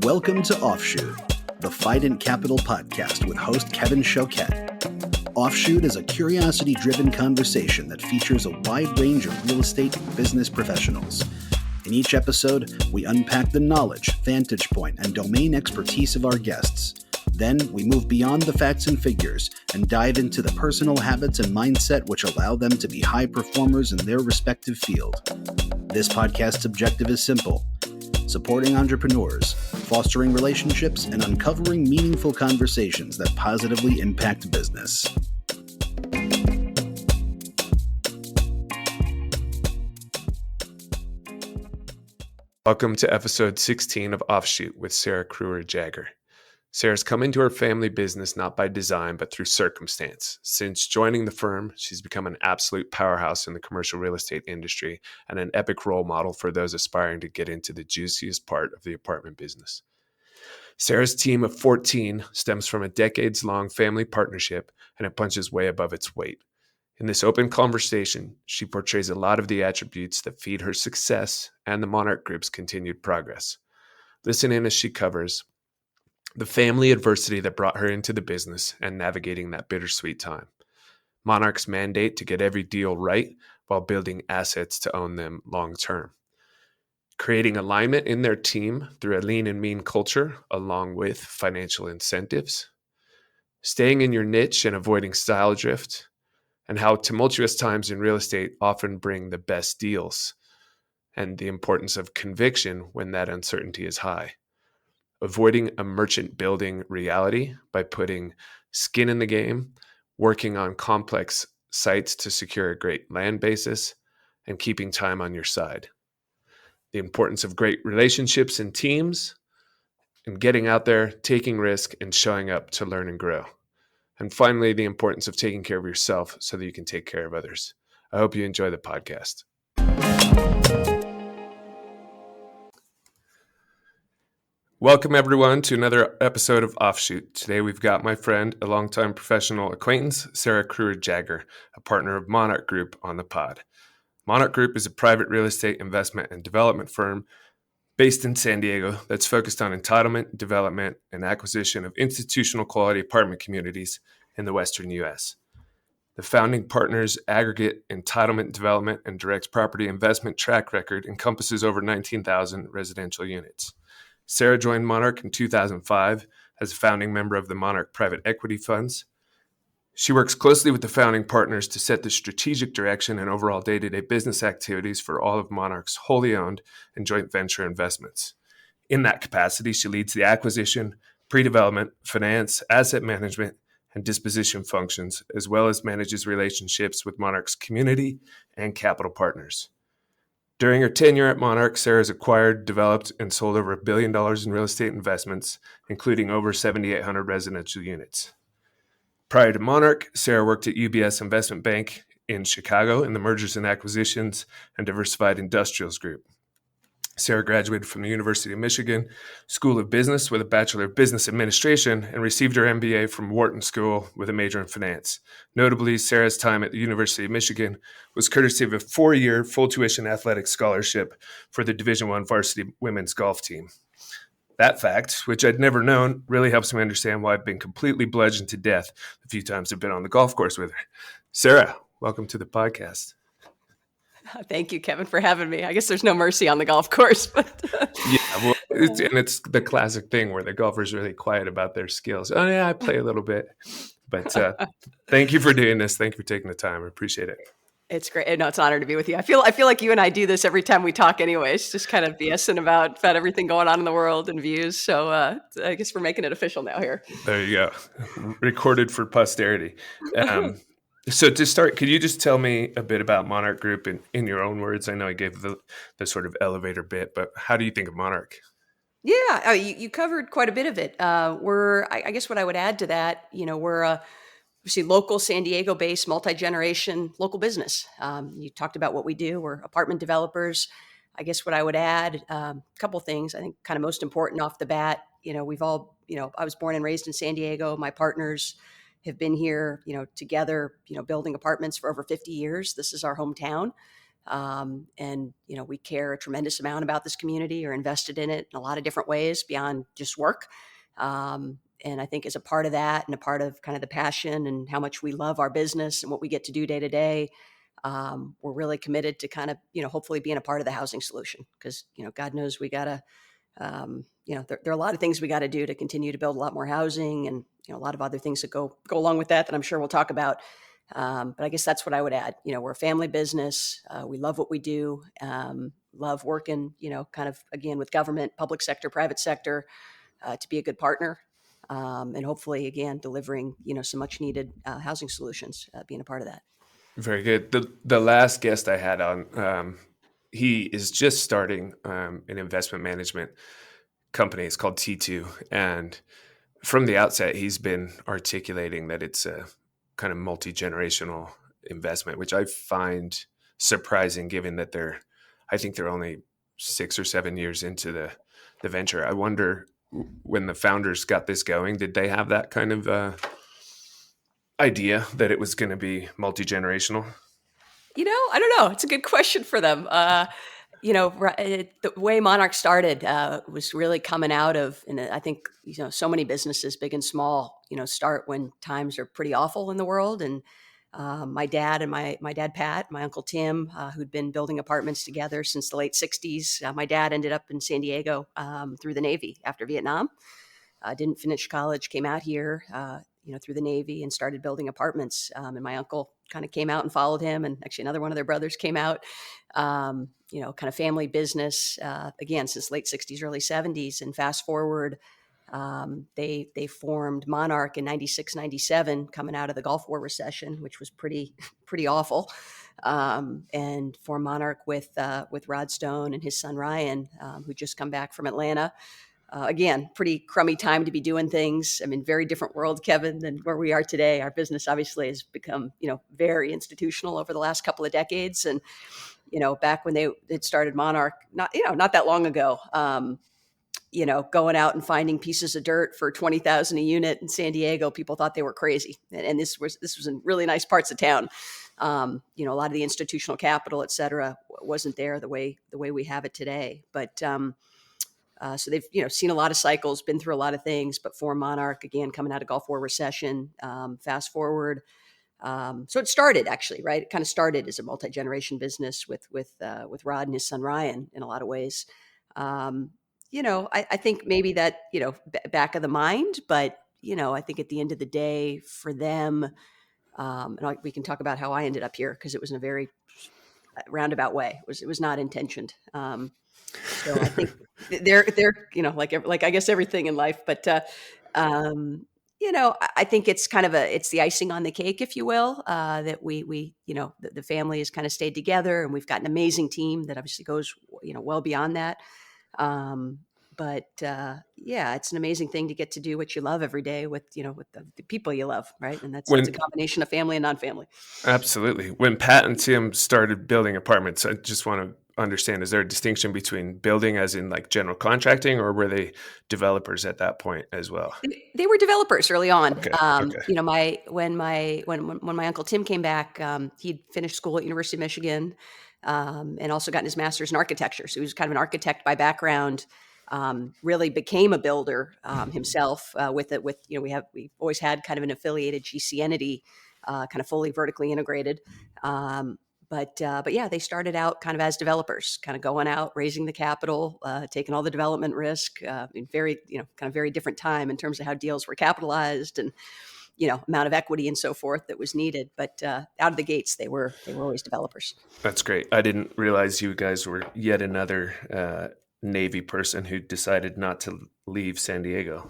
Welcome to Offshoot, the Fident Capital podcast with host Kevin Choquette. Offshoot is a curiosity-driven conversation that features a wide range of real estate and business professionals. In each episode, we unpack the knowledge, vantage point, and domain expertise of our guests. Then, we move beyond the facts and figures and dive into the personal habits and mindset which allow them to be high performers in their respective field. This podcast's objective is simple: supporting entrepreneurs, fostering relationships, and uncovering meaningful conversations that positively impact business. Welcome to episode 16 of Offshoot with Sarah Kruer Jager. Sarah's come into her family business not by design, but through circumstance. Since joining the firm, she's become an absolute powerhouse in the commercial real estate industry and an epic role model for those aspiring to get into the juiciest part of the apartment business. Sarah's team of 14 stems from a decades-long family partnership, and it punches way above its weight. In this open conversation, she portrays a lot of the attributes that feed her success and the Monarch Group's continued progress. Listen in as she covers the family adversity that brought her into the business and navigating that bittersweet time, Monarch's mandate to get every deal right while building assets to own them long term, creating alignment in their team through a lean and mean culture along with financial incentives, staying in your niche and avoiding style drift, and how tumultuous times in real estate often bring the best deals, and the importance of conviction when that uncertainty is high. Avoiding a merchant building reality by putting skin in the game, working on complex sites to secure a great land basis, and keeping time on your side. The importance of great relationships and teams, and getting out there, taking risk, and showing up to learn and grow. And finally, the importance of taking care of yourself so that you can take care of others. I hope you enjoy the podcast. Welcome, everyone, to another episode of Offshoot. Today, we've got my friend, a longtime professional acquaintance, Sarah Kruer Jager, a partner of Monarch Group, on the pod. Monarch Group is a private real estate investment and development firm based in San Diego that's focused on entitlement, development, and acquisition of institutional quality apartment communities in the Western U.S. The founding partner's aggregate entitlement development and direct property investment track record encompasses over 19,000 residential units. Sarah joined Monarch in 2005 as a founding member of the Monarch Private Equity Funds. She works closely with the founding partners to set the strategic direction and overall day-to-day business activities for all of Monarch's wholly owned and joint venture investments. In that capacity, she leads the acquisition, pre-development, finance, asset management, and disposition functions, as well as manages relationships with Monarch's community and capital partners. During her tenure at Monarch, Sarah has acquired, developed, and sold over $1 billion in real estate investments, including over 7,800 residential units. Prior to Monarch, Sarah worked at UBS Investment Bank in Chicago in the mergers and acquisitions and diversified industrials group. Sarah graduated from the University of Michigan School of Business with a Bachelor of Business Administration and received her MBA from Wharton School with a major in finance. Notably, Sarah's time at the University of Michigan was courtesy of a 4-year full tuition athletic scholarship for the Division I varsity women's golf team. That fact, which I'd never known, really helps me understand why I've been completely bludgeoned to death the few times I've been on the golf course with her. Sarah, welcome to the podcast. Thank you, Kevin, for having me. I guess there's no mercy on the golf course, but yeah, well, it's the classic thing where the golfer's really quiet about their skills. Oh yeah, I play a little bit, but thank you for doing this. Thank you for taking the time. I appreciate it. It's great. No, it's an honor to be with you. I feel like you and I do this every time we talk, anyways. Just kind of BSing about everything going on in the world and views. So I guess we're making it official now here. There you go, recorded for posterity. So to start, could you just tell me a bit about Monarch Group in your own words? I know I gave the sort of elevator bit, but how do you think of Monarch? Yeah, you covered quite a bit of it. I guess what I would add to that, we're obviously local San Diego-based multi-generation local business. You talked about what we do. We're apartment developers. I guess what I would add, a couple things. I think kind of most important off the bat, we've all, I was born and raised in San Diego. My partners have been here, together, building apartments for over 50 years. This is our hometown. And, we care a tremendous amount about this community, or invested in it in a lot of different ways beyond just work. And I think as a part of that, and a part of kind of the passion and how much we love our business and what we get to do day to day, we're really committed to kind of, hopefully being a part of the housing solution, because, God knows we got to, there are a lot of things we got to do to continue to build a lot more housing, and, a lot of other things that go along with that I'm sure we'll talk about. But I guess that's what I would add. We're a family business. We love what we do. Love working, kind of, again, with government, public sector, private sector, to be a good partner. And hopefully, again, delivering, some much needed housing solutions, being a part of that. Very good. The last guest I had on, he is just starting an investment management company. It's called T2. And from the outset, he's been articulating that it's a kind of multi-generational investment, which I find surprising, given that I think they're only 6 or 7 years into the venture. I wonder, when the founders got this going, did they have that kind of idea that it was going to be multi-generational? I don't know. It's a good question for them. The way Monarch started was really coming out of, and I think, so many businesses, big and small, start when times are pretty awful in the world. And my dad and my dad, Pat, my uncle Tim, who'd been building apartments together since the late 60s. My dad ended up in San Diego through the Navy after Vietnam. Didn't finish college, came out here, through the Navy, and started building apartments. And my uncle kind of came out and followed him. And actually another one of their brothers came out, kind of family business, again, since late 60s, early 70s. And fast forward, they formed Monarch in 96, 97, coming out of the Gulf War recession, which was pretty awful. And formed Monarch with Rod Stone and his son, Ryan, who just come back from Atlanta. Again, pretty crummy time to be doing things. I mean, very different world, Kevin, than where we are today. Our business obviously has become, very institutional over the last couple of decades. And, back when they had started Monarch, not that long ago, going out and finding pieces of dirt for $20,000 a unit in San Diego, people thought they were crazy. And this was in really nice parts of town. A lot of the institutional capital, et cetera, wasn't there the way we have it today. But, so they've, seen a lot of cycles, been through a lot of things, but for Monarch, again, coming out of Gulf War recession, fast forward. So it started, actually, right? It kind of started as a multi-generation business with Rod and his son, Ryan, in a lot of ways. I think maybe that, back of the mind, but, I think at the end of the day for them, and we can talk about how I ended up here, because it was in a very roundabout way. It was not intentioned. So I think they're like I guess everything in life, but I think it's kind of it's the icing on the cake, if you will, that we the family has kind of stayed together, and we've got an amazing team that obviously goes well beyond that. But it's an amazing thing to get to do what you love every day with the people you love, right? And it's a combination of family and non-family. Absolutely. When Pat and Tim started building apartments, I just want to understand, is there a distinction between building as in like general contracting, or were they developers at that point as well? They were developers early on. Okay. When my uncle Tim came back, he'd finished school at University of Michigan, and also gotten his master's in architecture. So he was kind of an architect by background. Really became a builder himself we've always had kind of an affiliated GC entity, kind of fully vertically integrated. But yeah, they started out kind of as developers, kind of going out, raising the capital, taking all the development risk, in very, kind of very different time in terms of how deals were capitalized and, amount of equity and so forth that was needed. But out of the gates, they were always developers. That's great. I didn't realize you guys were yet another Navy person who decided not to leave San Diego.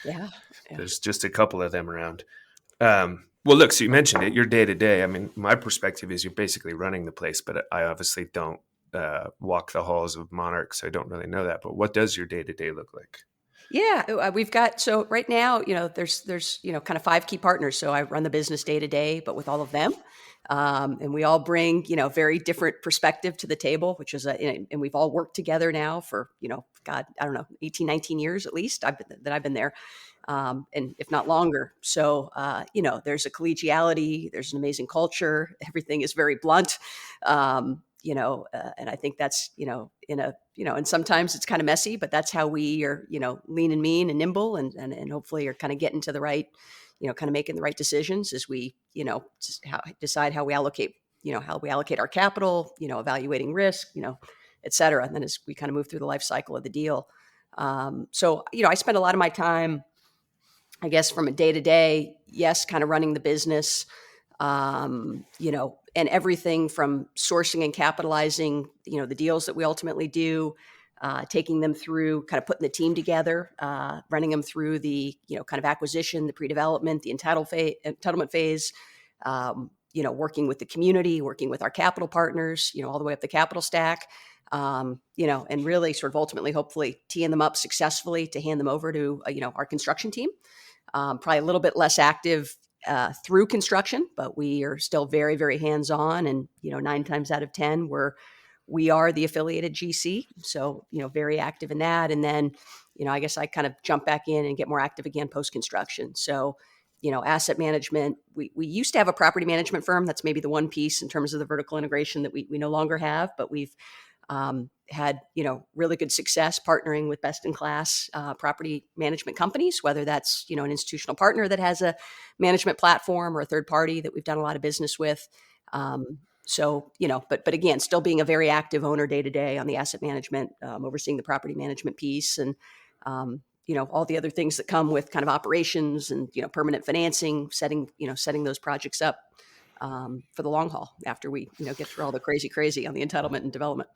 Yeah. There's just a couple of them around. Well, look, so you mentioned it, your day-to-day. I mean, my perspective is you're basically running the place, but I obviously don't walk the halls of Monarch, so I don't really know that. But what does your day-to-day look like? Yeah, we've got, so right now, there's kind of 5 key partners. So I run the business day to day, but with all of them. And we all bring, very different perspective to the table, which is, and we've all worked together now for, God, I don't know, 18, 19 years at least I've been there. And if not longer. So, there's a collegiality, there's an amazing culture. Everything is very blunt. and I think that's, and sometimes it's kind of messy, but that's how we are, lean and mean and nimble and hopefully are kind of getting to the right, kind of making the right decisions as we, decide how we allocate, our capital, evaluating risk, et cetera. And then as we kind of move through the life cycle of the deal. So, I spend a lot of my time, I guess, from a day to day, yes, kind of running the business, and everything from sourcing and capitalizing, the deals that we ultimately do, taking them through, kind of putting the team together, running them through the, kind of acquisition, the pre-development, the entitlement phase, working with the community, working with our capital partners, all the way up the capital stack, and really sort of ultimately, hopefully teeing them up successfully to hand them over to, our construction team. Probably a little bit less active through construction, but we are still very, very hands-on. And, 9 times out of 10, we are the affiliated GC. So, very active in that. And then, I guess I kind of jump back in and get more active again post-construction. So, asset management, we used to have a property management firm. That's maybe the one piece in terms of the vertical integration that we no longer have, but we've had, really good success partnering with best-in-class property management companies, whether that's, an institutional partner that has a management platform or a third party that we've done a lot of business with. So, but again, still being a very active owner day to day on the asset management, overseeing the property management piece and, all the other things that come with kind of operations and, permanent financing, setting those projects up for the long haul after we, get through all the crazy on the entitlement and development.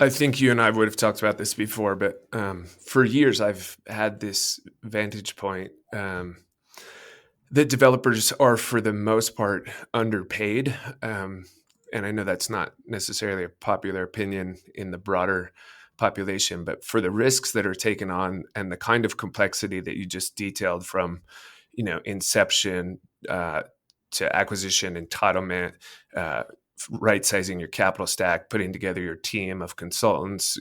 I think you and I would have talked about this before, but for years I've had this vantage point that developers are, for the most part, underpaid. And I know that's not necessarily a popular opinion in the broader population, but for the risks that are taken on and the kind of complexity that you just detailed from, inception to acquisition, entitlement, right-sizing your capital stack, putting together your team of consultants,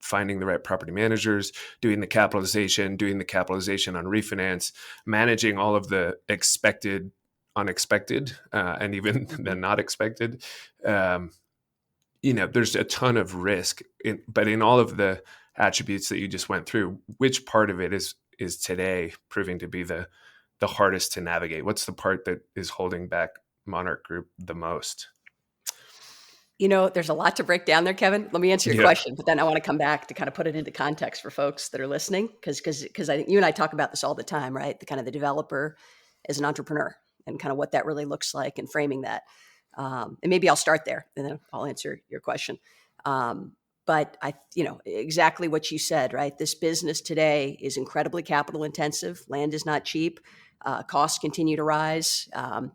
finding the right property managers, doing the capitalization on refinance, managing all of the expected, unexpected, and even the not expected. There's a ton of risk, but in all of the attributes that you just went through, which part of it is today proving to be the hardest to navigate? What's the part that is holding back Monarch Group the most? There's a lot to break down there, Kevin. Let me answer your question, but then I want to come back to kind of put it into context for folks that are listening, because I think you and I talk about this all the time, right? The kind of the developer as an entrepreneur and kind of what that really looks like and framing that. And maybe I'll start there and then I'll answer your question. But exactly what you said, right? This business today is incredibly capital intensive. Land is not cheap. Costs continue to rise.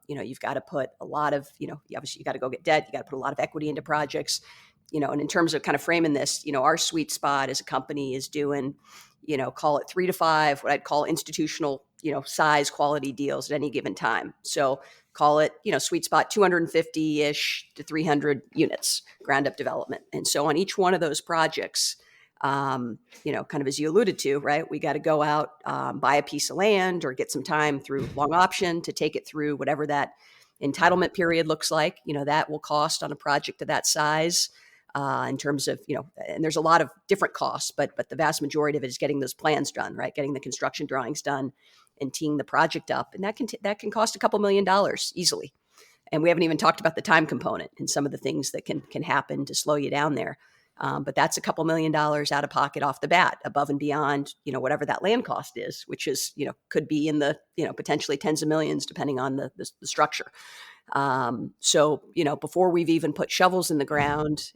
You've got to put a lot of, obviously you got to go get debt. You got to put a lot of equity into projects, and in terms of kind of framing this, our sweet spot as a company is doing, call it 3 to 5, what I'd call institutional, size quality deals at any given time. So call it, sweet spot 250-ish to 300 units, ground up development. And so on each one of those projects, kind of as you alluded to, right, we got to go out, buy a piece of land or get some time through long option to take it through whatever that entitlement period looks like. That will cost on a project of that size, in terms of, and there's a lot of different costs, but the vast majority of it is getting those plans done, right? Getting the construction drawings done and teeing the project up. And that can cost a couple $1 million easily. And we haven't even talked about the time component and some of the things that can happen to slow you down there. But that's a couple $1 million out of pocket off the bat, above and beyond, whatever that land cost is, which is, could be in the, potentially tens of millions, depending on the structure. So, before we've even put shovels in the ground,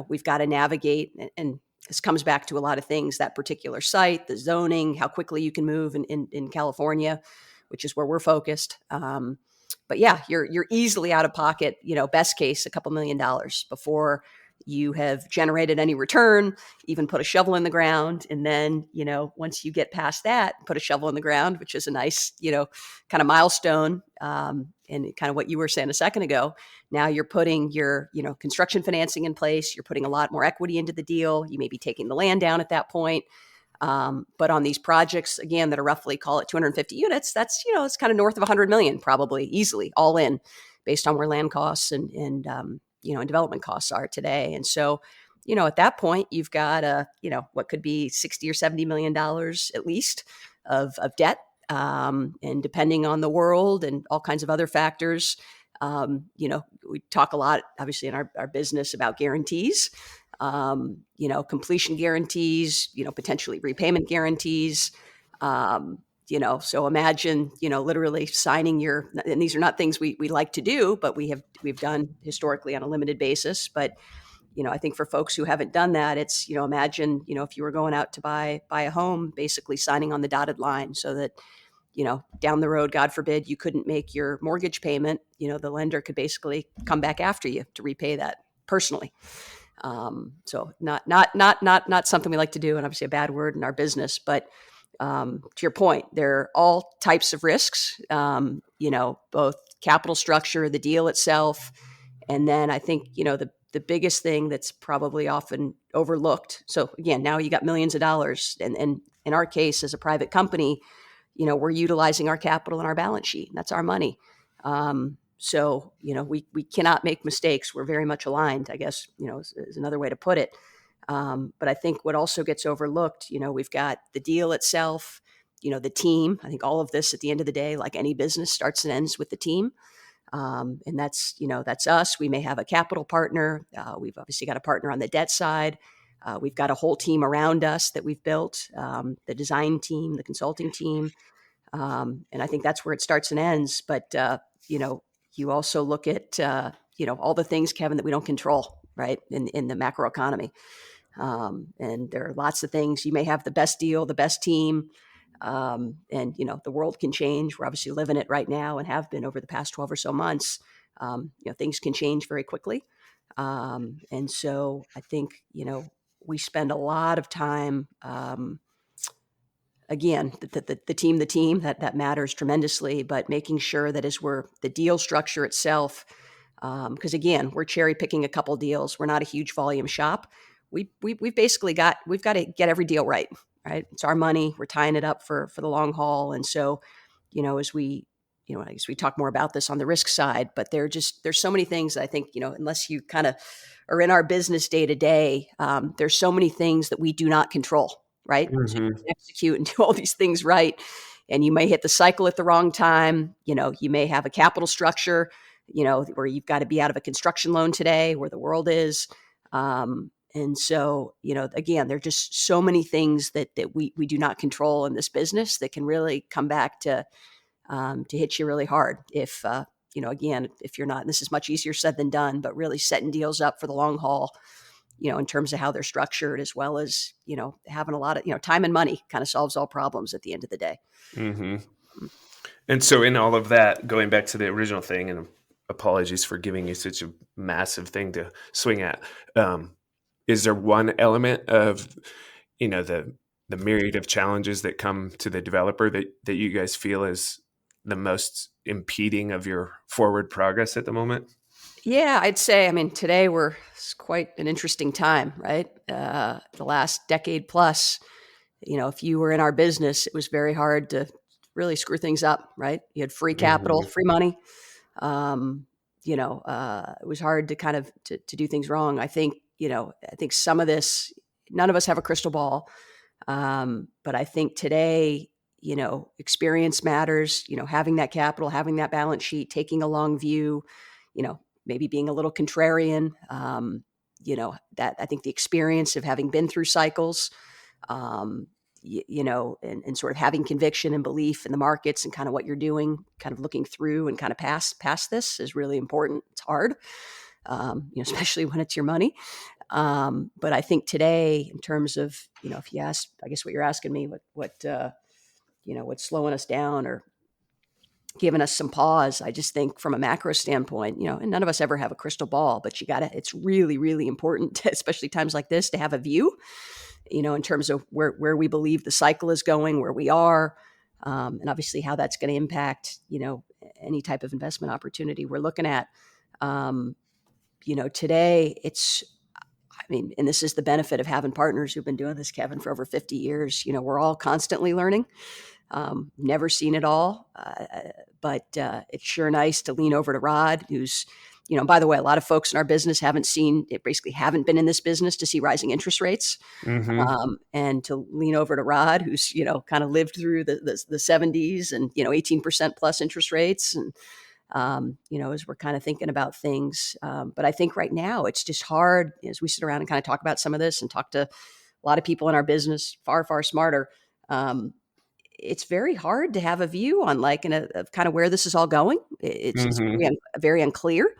we've got to navigate, and this comes back to a lot of things, that particular site, the zoning, how quickly you can move in California, which is where we're focused. But yeah, you're easily out of pocket, best case, a couple $1 million before you have generated any return, even put a shovel in the ground. And then, once you get past that, put a shovel in the ground, which is a nice, kind of milestone. And kind of what you were saying a second ago, now you're putting your, construction financing in place. You're putting a lot more equity into the deal. You may be taking the land down at that point. But on these projects, again, that are roughly, call it 250 units, that's, it's kind of north of 100 million, probably easily all in, based on where land costs and and development costs are today. And so, at that point, you've got what could be $60 or $70 million at least of debt. And depending on the world and all kinds of other factors, we talk a lot, obviously, in our business about guarantees, completion guarantees, potentially repayment guarantees. So imagine, literally signing and these are not things we like to do, but we've done historically on a limited basis. But, I think for folks who haven't done that, it's, imagine, if you were going out to buy a home, basically signing on the dotted line so that, down the road, God forbid, you couldn't make your mortgage payment, the lender could basically come back after you to repay that personally. So not something we like to do, and obviously a bad word in our business, but to your point, there are all types of risks, both capital structure, the deal itself. And then I think, the biggest thing that's probably often overlooked. So again, now you got millions of dollars. And in our case, as a private company, we're utilizing our capital and our balance sheet, and that's our money. So, we cannot make mistakes. We're very much aligned, I guess, is another way to put it. But I think what also gets overlooked, we've got the deal itself, the team. I think all of this at the end of the day, like any business, starts and ends with the team. And that's us. We may have a capital partner. We've obviously got a partner on the debt side. We've got a whole team around us that we've built, the design team, the consulting team. And I think that's where it starts and ends. But, you also look at, all the things, Kevin, that we don't control, right, in the macroeconomy. And there are lots of things. You may have the best deal, the best team, and, the world can change. We're obviously living it right now and have been over the past 12 or so months. Things can change very quickly. And so I think, we spend a lot of time, again, the team that matters tremendously, but making sure that as we're the deal structure itself, because again, we're cherry picking a couple deals. We're not a huge volume shop. We've got to get every deal right. It's our money. We're tying it up for the long haul. And so, as we, I guess we talk more about this on the risk side, but there's so many things that I think, unless you kind of are in our business day to day, there's so many things that we do not control. Right. So you can execute and do all these things right. And you may hit the cycle at the wrong time. You may have a capital structure, where you've got to be out of a construction loan today where the world is. And so, again, there are just so many things that we do not control in this business that can really come back to hit you really hard. If, again, if you're not, and this is much easier said than done, but really setting deals up for the long haul, in terms of how they're structured, as well as, having a lot of, time and money kind of solves all problems at the end of the day. Mm-hmm. And so in all of that, going back to the original thing, and apologies for giving you such a massive thing to swing at, is there one element of, the myriad of challenges that come to the developer that you guys feel is the most impeding of your forward progress at the moment? Yeah, I'd say, today it's quite an interesting time, right? The last decade plus, if you were in our business, it was very hard to really screw things up, right? You had free capital, free money. It was hard to kind of to do things wrong. I think some of this, none of us have a crystal ball. But I think today, experience matters, having that capital, having that balance sheet, taking a long view, maybe being a little contrarian, that I think the experience of having been through cycles, and sort of having conviction and belief in the markets and kind of what you're doing, kind of looking through and kind of past this is really important. It's hard, especially when it's your money. But I think today, in terms of, if you ask, I guess what you're asking me, what's slowing us down or giving us some pause. I just think from a macro standpoint, and none of us ever have a crystal ball, but it's really, really important, especially times like this, to have a view, in terms of where we believe the cycle is going, where we are, and obviously how that's going to impact, any type of investment opportunity we're looking at. Today and this is the benefit of having partners who've been doing this, Kevin, for over 50 years. We're all constantly learning. Never seen it all, but it's sure nice to lean over to Rod, who's By the way, a lot of folks in our business basically haven't been in this business to see rising interest rates. Mm-hmm. And to lean over to Rod, who's, kind of lived through the 70s and, 18% plus interest rates. And, as we're kind of thinking about things. But I think right now it's just hard as we sit around and kind of talk about some of this and talk to a lot of people in our business, far, far smarter. It's very hard to have a view on of kind of where this is all going. It's very, very unclear.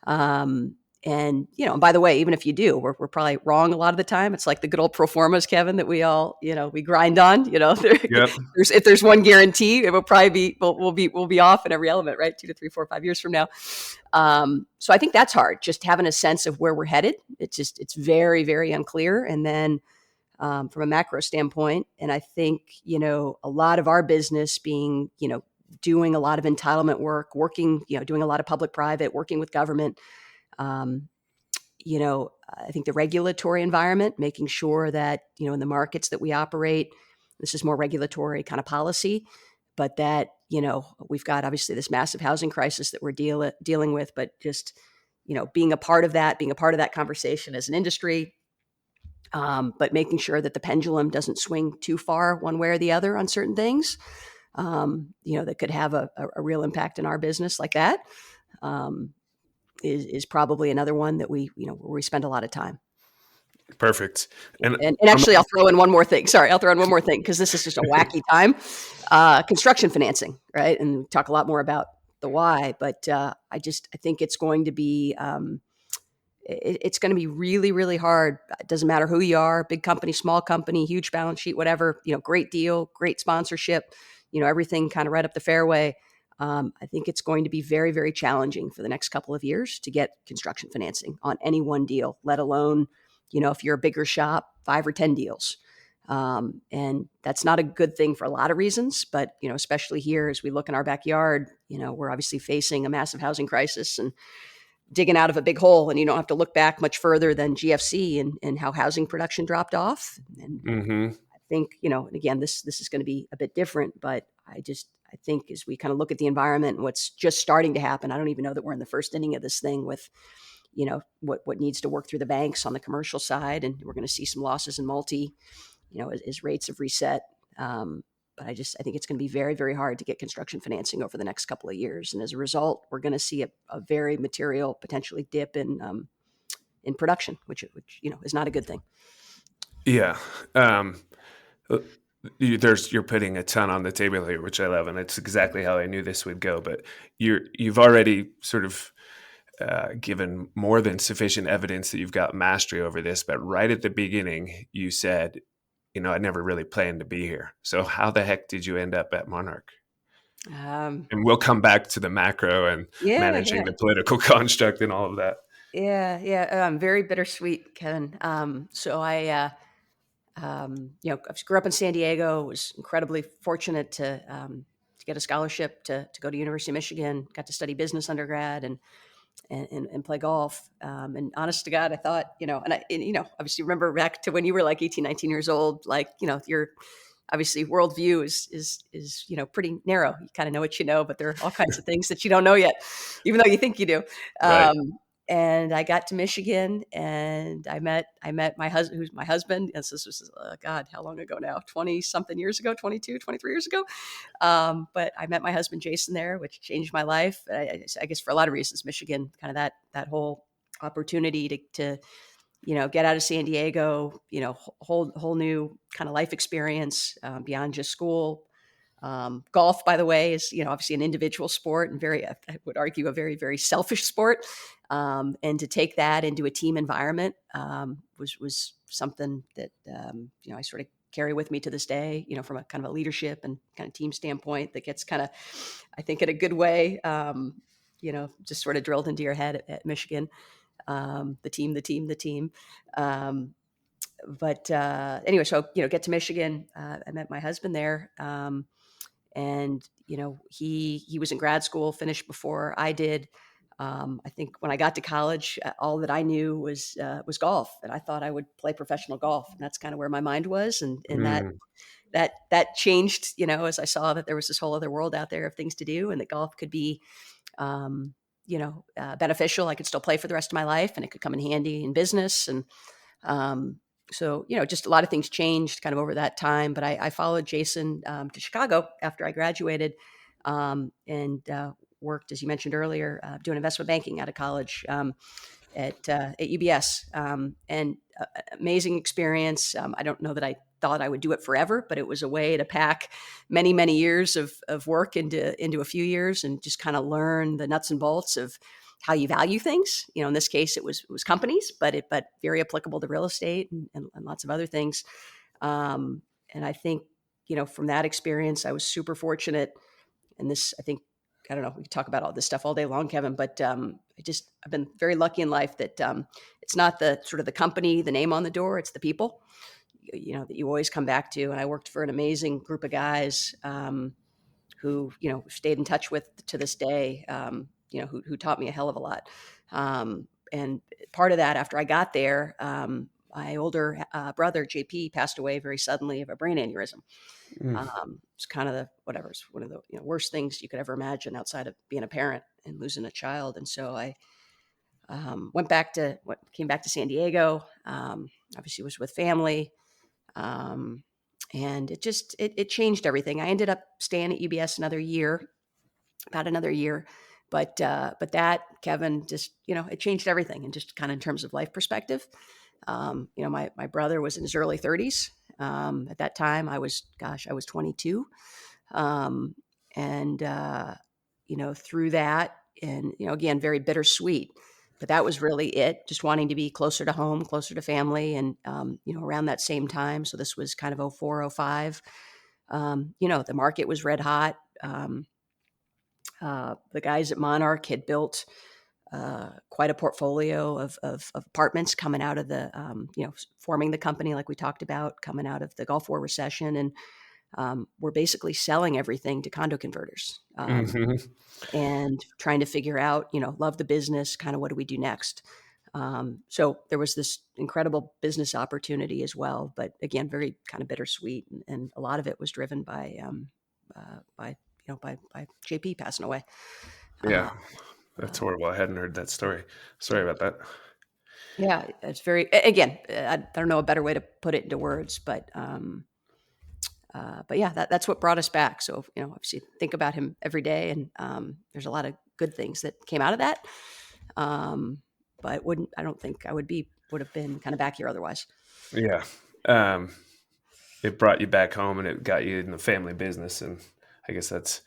And by the way, even if you do, we're probably wrong a lot of the time. It's like the good old pro formas, Kevin, that we all, we grind on, Yep. if there's one guarantee, it will probably be, we'll be off in every element, right? 2 to 3, 4, 5 years from now. So I think that's hard, just having a sense of where we're headed. It's very, very unclear. And then, from a macro standpoint, and I think, a lot of our business being, doing a lot of entitlement work, working, doing a lot of public-private, working with government, I think the regulatory environment, making sure that, in the markets that we operate, this is more regulatory kind of policy, but that, we've got obviously this massive housing crisis that we're dealing with, but just, being a part of that conversation as an industry, but making sure that the pendulum doesn't swing too far one way or the other on certain things, that could have a real impact in our business like that. Is probably another one that where we spend a lot of time. Perfect. And actually, I'll throw in one more thing. Sorry, I'll throw in one more thing because this is just a wacky time. Construction financing, right? And we talk a lot more about the why, but I think it's going to be it's going to be really, really hard. It doesn't matter who you are, big company, small company, huge balance sheet, whatever. Great deal, great sponsorship. Everything kind of right up the fairway. I think it's going to be very, very challenging for the next couple of years to get construction financing on any one deal, let alone, if you're a bigger shop, 5 or 10 deals. And that's not a good thing for a lot of reasons, but, especially here as we look in our backyard, we're obviously facing a massive housing crisis and digging out of a big hole, and you don't have to look back much further than GFC and how housing production dropped off. And I think, and again, this is going to be a bit different, but I think as we kind of look at the environment and what's just starting to happen, I don't even know that we're in the first inning of this thing with, what needs to work through the banks on the commercial side. And we're going to see some losses in multi, as rates have reset. But I think it's going to be very, very hard to get construction financing over the next couple of years. And as a result, we're going to see a very material, potentially dip in production, which is not a good thing. Yeah. You're putting a ton on the table here, which I love, and it's exactly how I knew this would go. But you've already sort of given more than sufficient evidence that you've got mastery over this. But right at the beginning, you said, I never really planned to be here. So how the heck did you end up at Monarch? And we'll come back to the macro and managing the political construct and all of that. Yeah. Very bittersweet, Kevin. So I grew up in San Diego, was incredibly fortunate to get a scholarship to go to University of Michigan, got to study business undergrad and play golf. And honest to God, I thought, obviously remember back to when you were like 18, 19 years old, your obviously worldview is pretty narrow. You kind of know what you know, but there are all kinds of things that you don't know yet, even though you think you do. Right. And I got to Michigan and I met my husband, who's my husband. And this was, God, how long ago now? 20 something years ago, 22, 23 years ago. But I met my husband, Jason, there, which changed my life. I guess for a lot of reasons, Michigan, kind of that whole opportunity to get out of San Diego, whole new kind of life experience beyond just school. Golf, by the way, is, obviously an individual sport and I would argue a very, very selfish sport. And to take that into a team environment was something that, I sort of carry with me to this day, from a kind of a leadership and kind of team standpoint that gets kind of, I think in a good way, just sort of drilled into your head at Michigan. The team. But anyway, so, get to Michigan. I met my husband there. And, he was in grad school, finished before I did. I think when I got to college, all that I knew was golf, and I thought I would play professional golf, and that's kind of where my mind was, and that changed, as I saw that there was this whole other world out there of things to do, and that golf could be, beneficial. I could still play for the rest of my life, and it could come in handy in business. And so, just a lot of things changed kind of over that time. But I followed Jason to Chicago after I graduated, and worked, as you mentioned earlier, doing investment banking out of college. At UBS, and amazing experience. I don't know that I thought I would do it forever, but it was a way to pack many, many years of work into a few years and just kind of learn the nuts and bolts of how you value things. In this case, it was companies, but very applicable to real estate and lots of other things. And I think, from that experience, I was super fortunate. And this, I think, I don't know, we could talk about all this stuff all day long, Kevin, but I've been very lucky in life that it's not the sort of the company, the name on the door, it's the people, that you always come back to. And I worked for an amazing group of guys who, stayed in touch with to this day, who taught me a hell of a lot. And part of that, after I got there, my older brother, JP, passed away very suddenly of a brain aneurysm. It's kind of it's one of the worst things you could ever imagine outside of being a parent and losing a child. And so I came back to San Diego. Obviously was with family, and it changed everything. I ended up staying at UBS about another year, but that, Kevin, just it changed everything, and just kind of in terms of life perspective. My brother was in his early 30s. At that time, I was 22. Through that, and, again, very bittersweet, but that was really it, just wanting to be closer to home, closer to family. And, around that same time, so this was kind of 04, 05, the market was red hot. The guys at Monarch had built quite a portfolio of apartments coming out of the, forming the company, like we talked about, coming out of the Gulf War recession. And we're basically selling everything to condo converters, and trying to figure out, love the business, kind of what do we do next? So there was this incredible business opportunity as well, but again, very kind of bittersweet. And a lot of it was driven by JP passing away. Yeah. That's horrible. I hadn't heard that story. Sorry about that. Yeah, it's again, I don't know a better way to put it into words, but yeah, that's what brought us back. So, obviously think about him every day, and there's a lot of good things that came out of that. But I don't think I would have been kind of back here otherwise. Yeah. It brought you back home, and it got you in the family business. And I guess that's,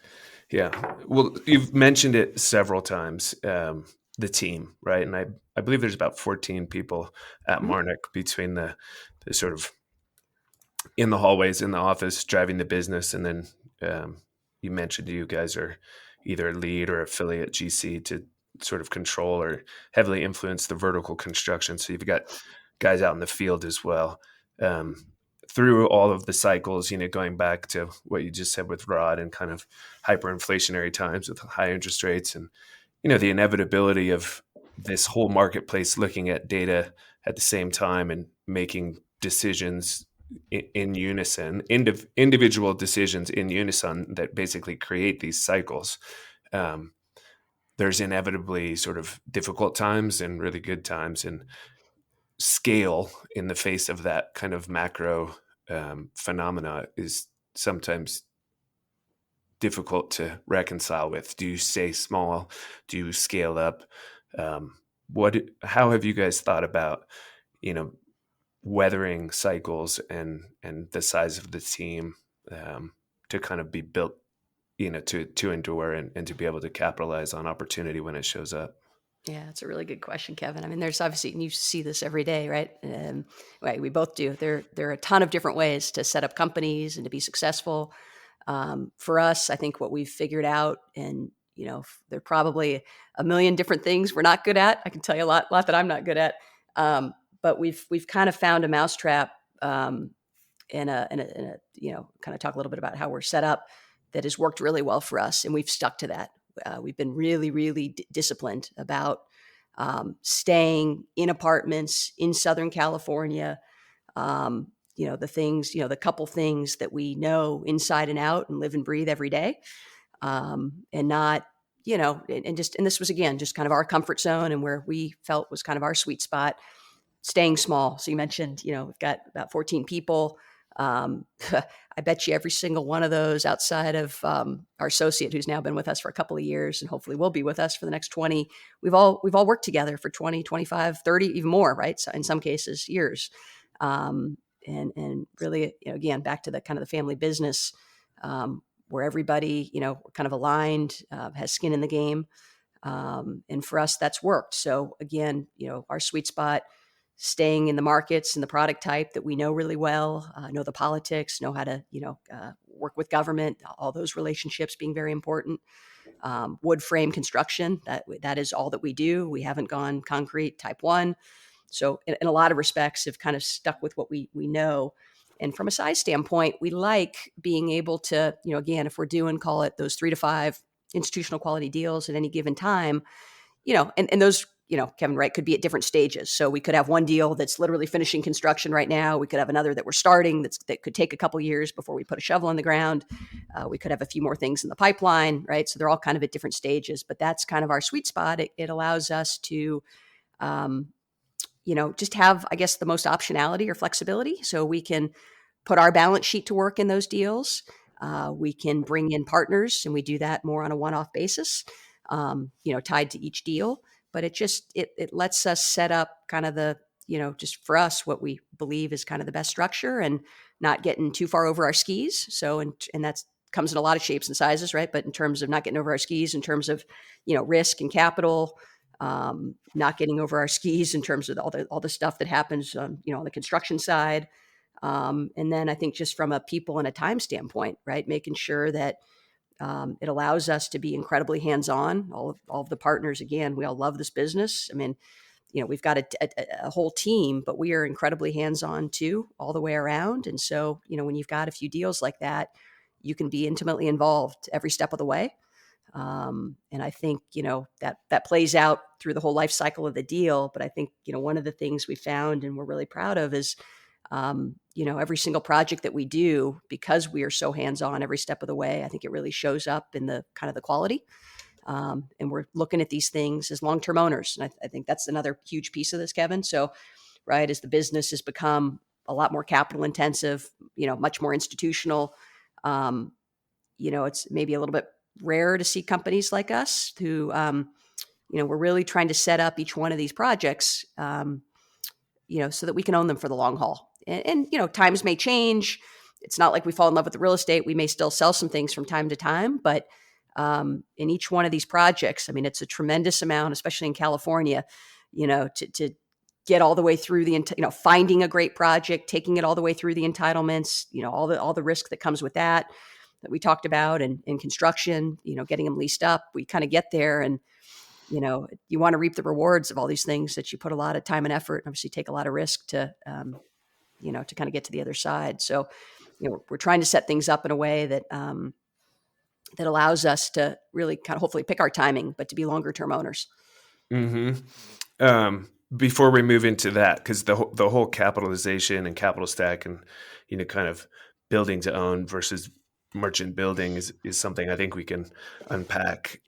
yeah. Well, you've mentioned it several times, the team, right? And I believe there's about 14 people at Monarch, between the sort of in the hallways, in the office, driving the business. And then you mentioned you guys are either a lead or affiliate GC to sort of control or heavily influence the vertical construction. So you've got guys out in the field as well. Through all of the cycles, going back to what you just said with Rod and kind of hyperinflationary times with high interest rates, and, the inevitability of this whole marketplace looking at data at the same time and making decisions in unison, individual decisions in unison that basically create these cycles. There's inevitably sort of difficult times and really good times, and scale in the face of that kind of macro phenomena is sometimes difficult to reconcile with. Do you stay small? Do you scale up? How have you guys thought about, weathering cycles and the size of the team to kind of be built, to endure and to be able to capitalize on opportunity when it shows up? Yeah, it's a really good question, Kevin. I mean, there's obviously, and you see this every day, right? Right, we both do. There are a ton of different ways to set up companies and to be successful. For us, I think what we've figured out, and there are probably a million different things we're not good at. I can tell you a lot that I'm not good at. But we've kind of found a mousetrap, in a kind of talk a little bit about how we're set up, that has worked really well for us, and we've stuck to that. We've been really, really disciplined about staying in apartments in Southern California. The things, the couple things that we know inside and out and live and breathe every day, and not, and this was, again, just kind of our comfort zone and where we felt was kind of our sweet spot, staying small. So you mentioned, we've got about 14 people. I bet you every single one of those, outside of our associate who's now been with us for a couple of years and hopefully will be with us for the next 20, we've all worked together for 20, 25, 30, even more, right? So in some cases, years. And really, again, back to the kind of the family business, where everybody, kind of aligned, has skin in the game. And for us, that's worked. So again, our sweet spot, staying in the markets and the product type that we know really well, know the politics, know how to, work with government, all those relationships being very important. Wood frame construction, that is all that we do. We haven't gone concrete type 1. So in a lot of respects, have kind of stuck with what we know. And from a size standpoint, we like being able to, again, if we're doing, call it those 3 to 5 institutional quality deals at any given time, and those, Kevin, right, could be at different stages. So we could have one deal that's literally finishing construction right now. We could have another that we're starting that could take a couple years before we put a shovel in the ground. We could have a few more things in the pipeline, right? So they're all kind of at different stages, but that's kind of our sweet spot. It allows us to, just have, I guess, the most optionality or flexibility. So we can put our balance sheet to work in those deals. We can bring in partners, and we do that more on a one-off basis, tied to each deal. But it lets us set up kind of the, just for us, what we believe is kind of the best structure and not getting too far over our skis. So, and that's comes in a lot of shapes and sizes, right? But in terms of not getting over our skis, in terms of, risk and capital, not getting over our skis in terms of all the stuff that happens, on the construction side. And then I think just from a people and a time standpoint, right, making sure that it allows us to be incredibly hands-on. All of the partners, again, we all love this business. I mean, we've got a whole team, but we are incredibly hands-on too, all the way around. And so, when you've got a few deals like that, you can be intimately involved every step of the way. And I think, that plays out through the whole life cycle of the deal. But I think, one of the things we found and we're really proud of is, every single project that we do, because we are so hands-on every step of the way, I think it really shows up in the kind of the quality. And we're looking at these things as long-term owners. And I think that's another huge piece of this, Kevin. So, right, as the business has become a lot more capital intensive, much more institutional, it's maybe a little bit rare to see companies like us who, we're really trying to set up each one of these projects, so that we can own them for the long haul. And times may change. It's not like we fall in love with the real estate. We may still sell some things from time to time, but in each one of these projects, I mean, it's a tremendous amount, especially in California, to get all the way through finding a great project, taking it all the way through the entitlements, all the risk that comes with that we talked about, and construction, getting them leased up. We kind of get there, and you want to reap the rewards of all these things that you put a lot of time and effort, and obviously take a lot of risk to to kind of get to the other side. So, we're trying to set things up in a way that that allows us to really kind of hopefully pick our timing, but to be longer term owners. Mm-hmm. Before we move into that, because the whole capitalization and capital stack and kind of building to own versus merchant building is something I think we can unpack.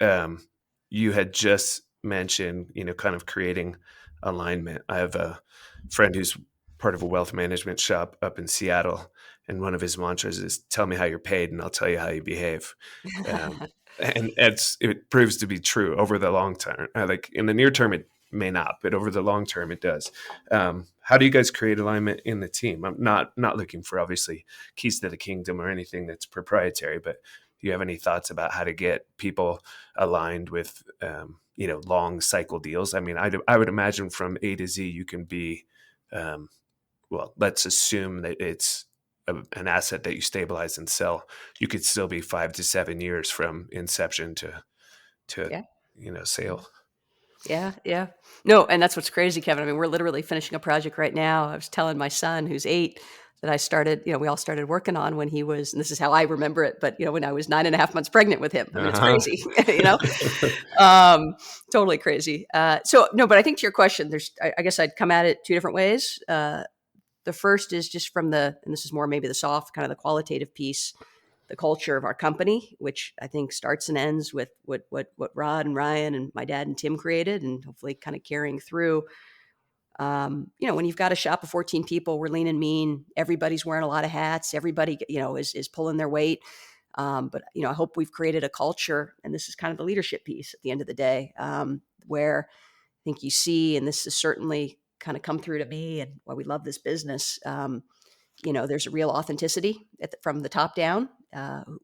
You had just mentioned kind of creating alignment. I have a friend who's part of a wealth management shop up in Seattle, and one of his mantras is "Tell me how you're paid, and I'll tell you how you behave." And it proves to be true over the long term. Like in the near term, it may not, but over the long term, it does. How do you guys create alignment in the team? I'm not looking for obviously keys to the kingdom or anything that's proprietary, but do you have any thoughts about how to get people aligned with long cycle deals? I mean, I would imagine from A to Z, you can be well, let's assume that it's an asset that you stabilize and sell. You could still be 5 to 7 years from inception to sale. Yeah. No, and that's what's crazy, Kevin. I mean, we're literally finishing a project right now. I was telling my son, who's 8, that I started, we all started working on when he was, and this is how I remember it, but when I was 9.5 months pregnant with him. I mean, it's crazy, totally crazy. So no, but I think to your question, I guess I'd come at it 2 different ways. The first is just from and this is more maybe the soft, kind of the qualitative piece. the culture of our company, which I think starts and ends with what Rod and Ryan and my dad and Tim created, and hopefully kind of carrying through. When you've got a shop of 14 people, we're lean and mean. Everybody's wearing a lot of hats. Everybody, is pulling their weight. But I hope we've created a culture, and this is kind of the leadership piece at the end of the day, where I think you see, and this has certainly kind of come through to me and why we love this business. There's a real authenticity from the top down.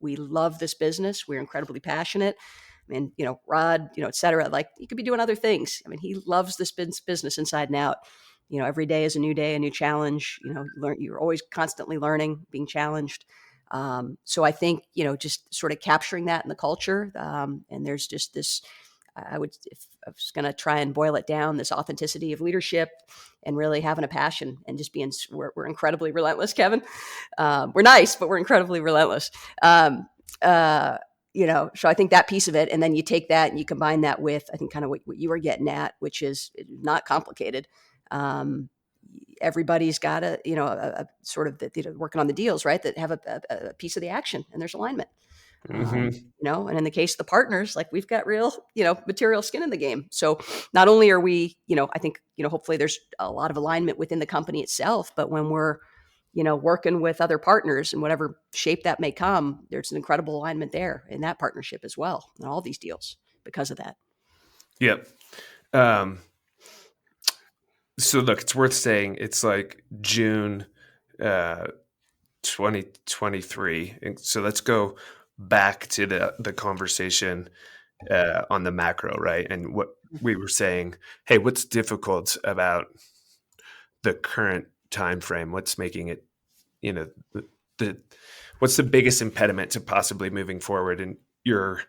We love this business. We're incredibly passionate. I mean, Rod, et cetera, like you could be doing other things. I mean, he loves this business inside and out. Every day is a new day, a new challenge. You're always constantly learning, being challenged. So I think, just sort of capturing that in the culture. And there's just this, if I was going to try and boil it down, this authenticity of leadership and really having a passion and just we're incredibly relentless, Kevin. We're nice, but we're incredibly relentless. So I think that piece of it, and then you take that and you combine that with, I think, kind of what you were getting at, which is not complicated. Everybody's got a sort of working on the deals, right, that have a piece of the action, and there's alignment. And in the case of the partners, like we've got real, material skin in the game. So not only are we, I think, hopefully there's a lot of alignment within the company itself, but when we're, working with other partners in whatever shape that may come, there's an incredible alignment there in that partnership as well, and all these deals because of that. Yep. So look, it's worth saying it's like June 2023. And so let's go back to the conversation on the macro, right? And what we were saying, hey, what's difficult about the current time frame? What's making it, what's the biggest impediment to possibly moving forward? And your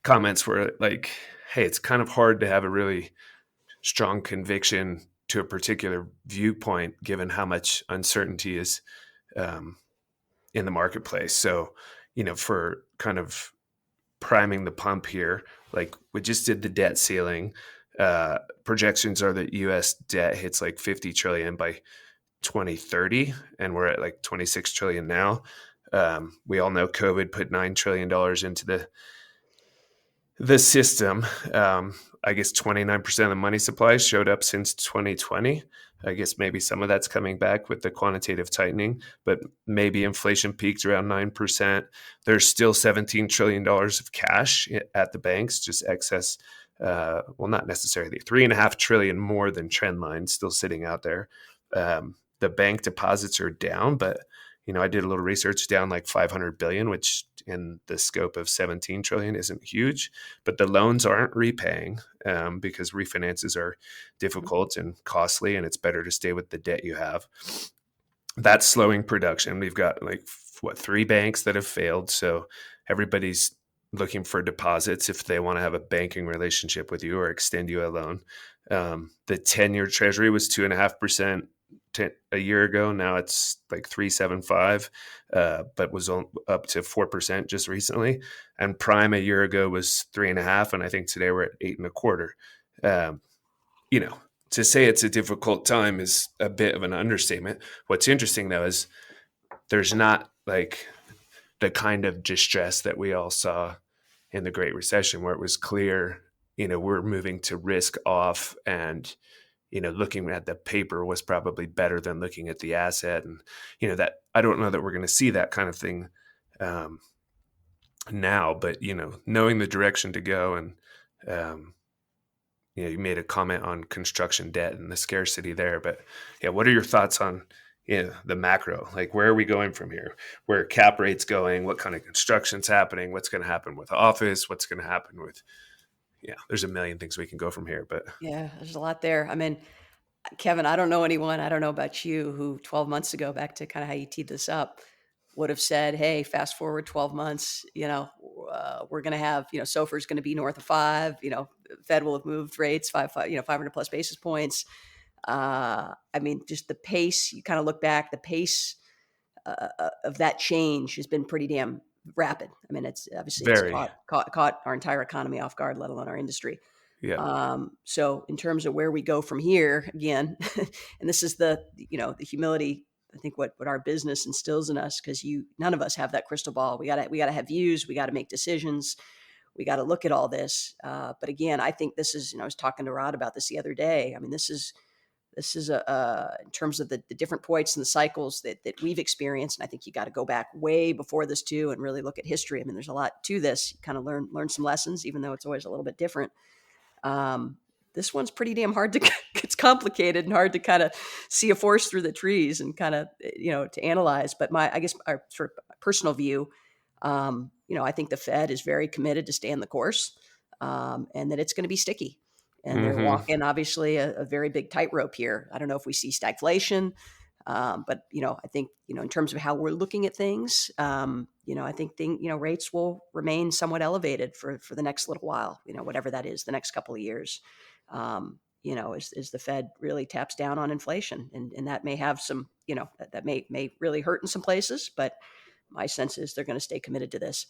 comments were like, hey, it's kind of hard to have a really strong conviction to a particular viewpoint, given how much uncertainty is in the marketplace. So, for kind of priming the pump here, like we just did the debt ceiling. Projections are that U.S. debt hits like 50 trillion by 2030, and we're at like 26 trillion now. We all know COVID put $9 trillion into the system. I guess 29% of the money supply showed up since 2020. I guess maybe some of that's coming back with the quantitative tightening, but maybe inflation peaked around 9%. There's still $17 trillion of cash at the banks, just excess. Well, not necessarily 3.5 trillion more than trend line still sitting out there. The bank deposits are down, but I did a little research, down like 500 billion, which in the scope of 17 trillion isn't huge, but the loans aren't repaying because refinances are difficult and costly, and it's better to stay with the debt you have. That's slowing production. We've got like 3 banks that have failed. So everybody's looking for deposits if they want to have a banking relationship with you or extend you a loan. The 10-year treasury was 2.5% a year ago. Now it's like 3.75, but was up to 4% just recently. And prime a year ago was 3.5, and I think today we're at 8.25. To say it's a difficult time is a bit of an understatement. What's interesting though is there's not like the kind of distress that we all saw in the Great Recession, where it was clear, we're moving to risk off, and looking at the paper was probably better than looking at the asset. And, that I don't know that we're going to see that kind of thing now, but, knowing the direction to go. And, you made a comment on construction debt and the scarcity there, but yeah, what are your thoughts on the macro? Like, where are we going from here? Where are cap rates going? What kind of construction's happening? What's going to happen with office? What's going to happen with, there's a million things we can go from here, but yeah, there's a lot there. I mean, Kevin, I don't know anyone, I don't know about you, who 12 months ago, back to kind of how you teed this up, would have said, hey, fast forward 12 months, we're going to have, SOFR is going to be north of 5, Fed will have moved rates 500 plus basis points. I mean, just the pace, you kind of look back, the pace of that change has been pretty damn rapid. I mean, it's obviously very, it's caught our entire economy off guard, let alone our industry. yeah. So in terms of where we go from here, again, and this is the humility I think what our business instills in us, because none of us have that crystal ball. We gotta have views. We got to make decisions. We got to look at all this. But again, I think this is, I was talking to Rod about this the other day. I mean, this is in terms of the different points and the cycles that we've experienced. And I think you got to go back way before this too, and really look at history. I mean, there's a lot to this. You kind of learn some lessons, even though it's always a little bit different. This one's pretty damn hard it's complicated and hard to kind of see a forest through the trees and kind of, to analyze. But I guess our sort of personal view, I think the Fed is very committed to staying the course, and that it's going to be sticky. And they're walking, obviously, a very big tightrope here. I don't know if we see stagflation, but, I think, in terms of how we're looking at things, I think rates will remain somewhat elevated for the next little while, whatever that is, the next couple of years, as the Fed really taps down on inflation. And that may have some, that may really hurt in some places, but my sense is they're going to stay committed to this.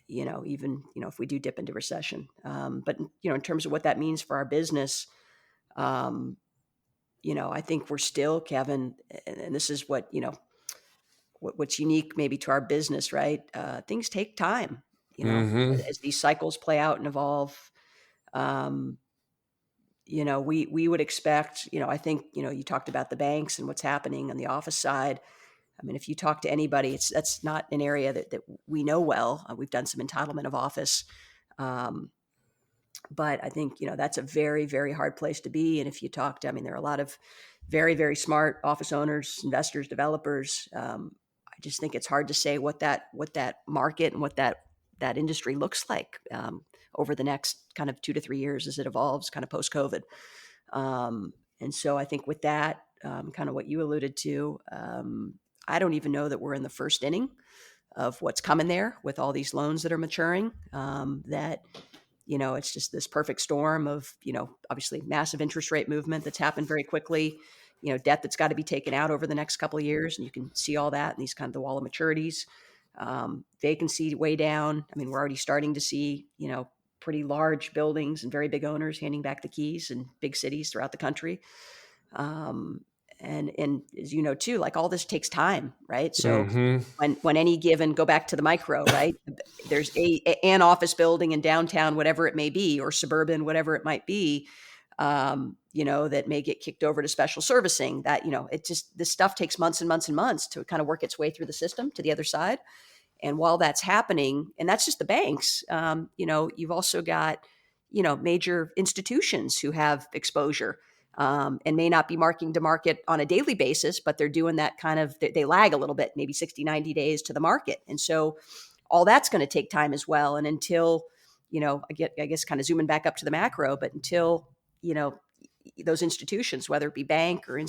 Even, if we do dip into recession. But, in terms of what that means for our business, I think we're still, Kevin, and this is what, what's unique maybe to our business, right? Things take time, as these cycles play out and evolve. We would expect, I think, you talked about the banks and what's happening on the office side. I mean, if you talk to anybody, that's not an area that we know well. We've done some entitlement of office. But I think, that's a very, very hard place to be. And if you talk to, there are a lot of very, very smart office owners, investors, developers. I just think it's hard to say what that market and what that industry looks like over the next kind of 2 to 3 years as it evolves, kind of post-COVID. And so I think with that, kind of what you alluded to, I don't even know that we're in the first inning of what's coming there with all these loans that are maturing, it's just this perfect storm of, obviously massive interest rate movement that's happened very quickly, debt that's got to be taken out over the next couple of years. And you can see all that in these kind of the wall of maturities, vacancy way down. I mean, we're already starting to see, pretty large buildings and very big owners handing back the keys in big cities throughout the country. And as you know, too, like all this takes time, right? So when any given, go back to the micro, right? There's an office building in downtown, whatever it may be, or suburban, whatever it might be, that may get kicked over to special servicing. That, this stuff takes months and months and months to kind of work its way through the system to the other side. And while that's happening, and that's just the banks, you've also got, major institutions who have exposure. And may not be marking to market on a daily basis, but they're doing that kind of, they lag a little bit, maybe 60, 90 days to the market. And so all that's going to take time as well. And until, I guess kind of zooming back up to the macro, but until, those institutions, whether it be bank or an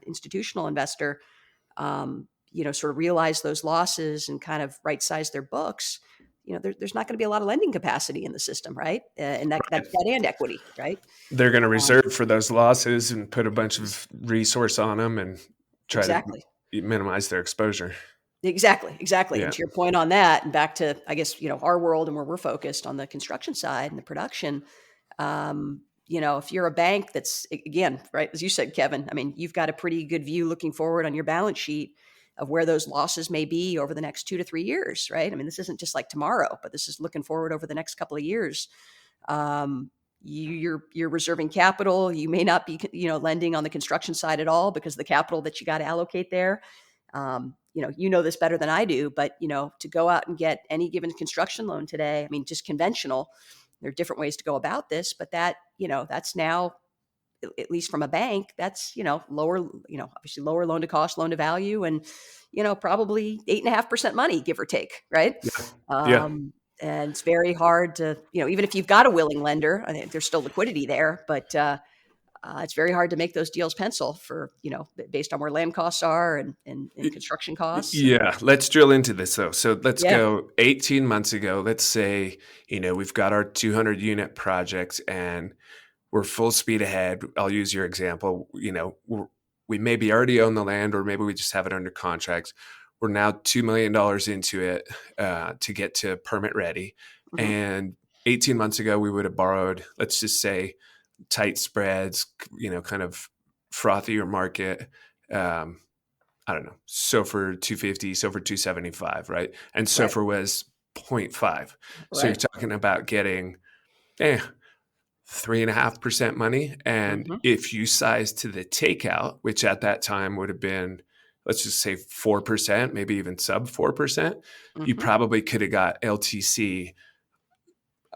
institutional investor, sort of realize those losses and kind of right size their books, there's not going to be a lot of lending capacity in the system, right? And that's debt and equity, right? They're going to reserve for those losses and put a bunch of resource on them and try to minimize their exposure. Exactly. Yeah. And to your point on that, and back to, I guess, our world and where we're focused on the construction side and the production, if you're a bank that's, again, right, as you said, Kevin, you've got a pretty good view looking forward on your balance sheet of where those losses may be over the next 2 to 3 years, right? This isn't just like tomorrow, but this is looking forward over the next couple of years. You're reserving capital. You may not be, lending on the construction side at all because the capital that you got to allocate there. This better than I do, but to go out and get any given construction loan today, just conventional. There are different ways to go about this, but that, that's now, at least from a bank, that's, lower, obviously lower loan to cost, loan to value, and, probably 8.5% money, give or take. Right. Yeah. And it's very hard to, even if you've got a willing lender, I think there's still liquidity there, but, it's very hard to make those deals pencil for, based on where land costs are and construction costs. Yeah. Let's drill into this though. So let's go 18 months ago. Let's say, we've got our 200 unit project and we're full speed ahead. I'll use your example. We maybe already own the land, or maybe we just have it under contract. We're now $2 million into it to get to permit ready. Mm-hmm. And 18 months ago, we would have borrowed, let's just say, tight spreads, kind of frothier market, I don't know, SOFR 250, SOFR 275, right? And Right. SOFR was 0.5. So you're Right. talking about getting 3.5% money. And Mm-hmm. if you size to the takeout, which at that time would have been, let's just say 4%, maybe even sub 4%, you Mm-hmm. probably could have got LTC.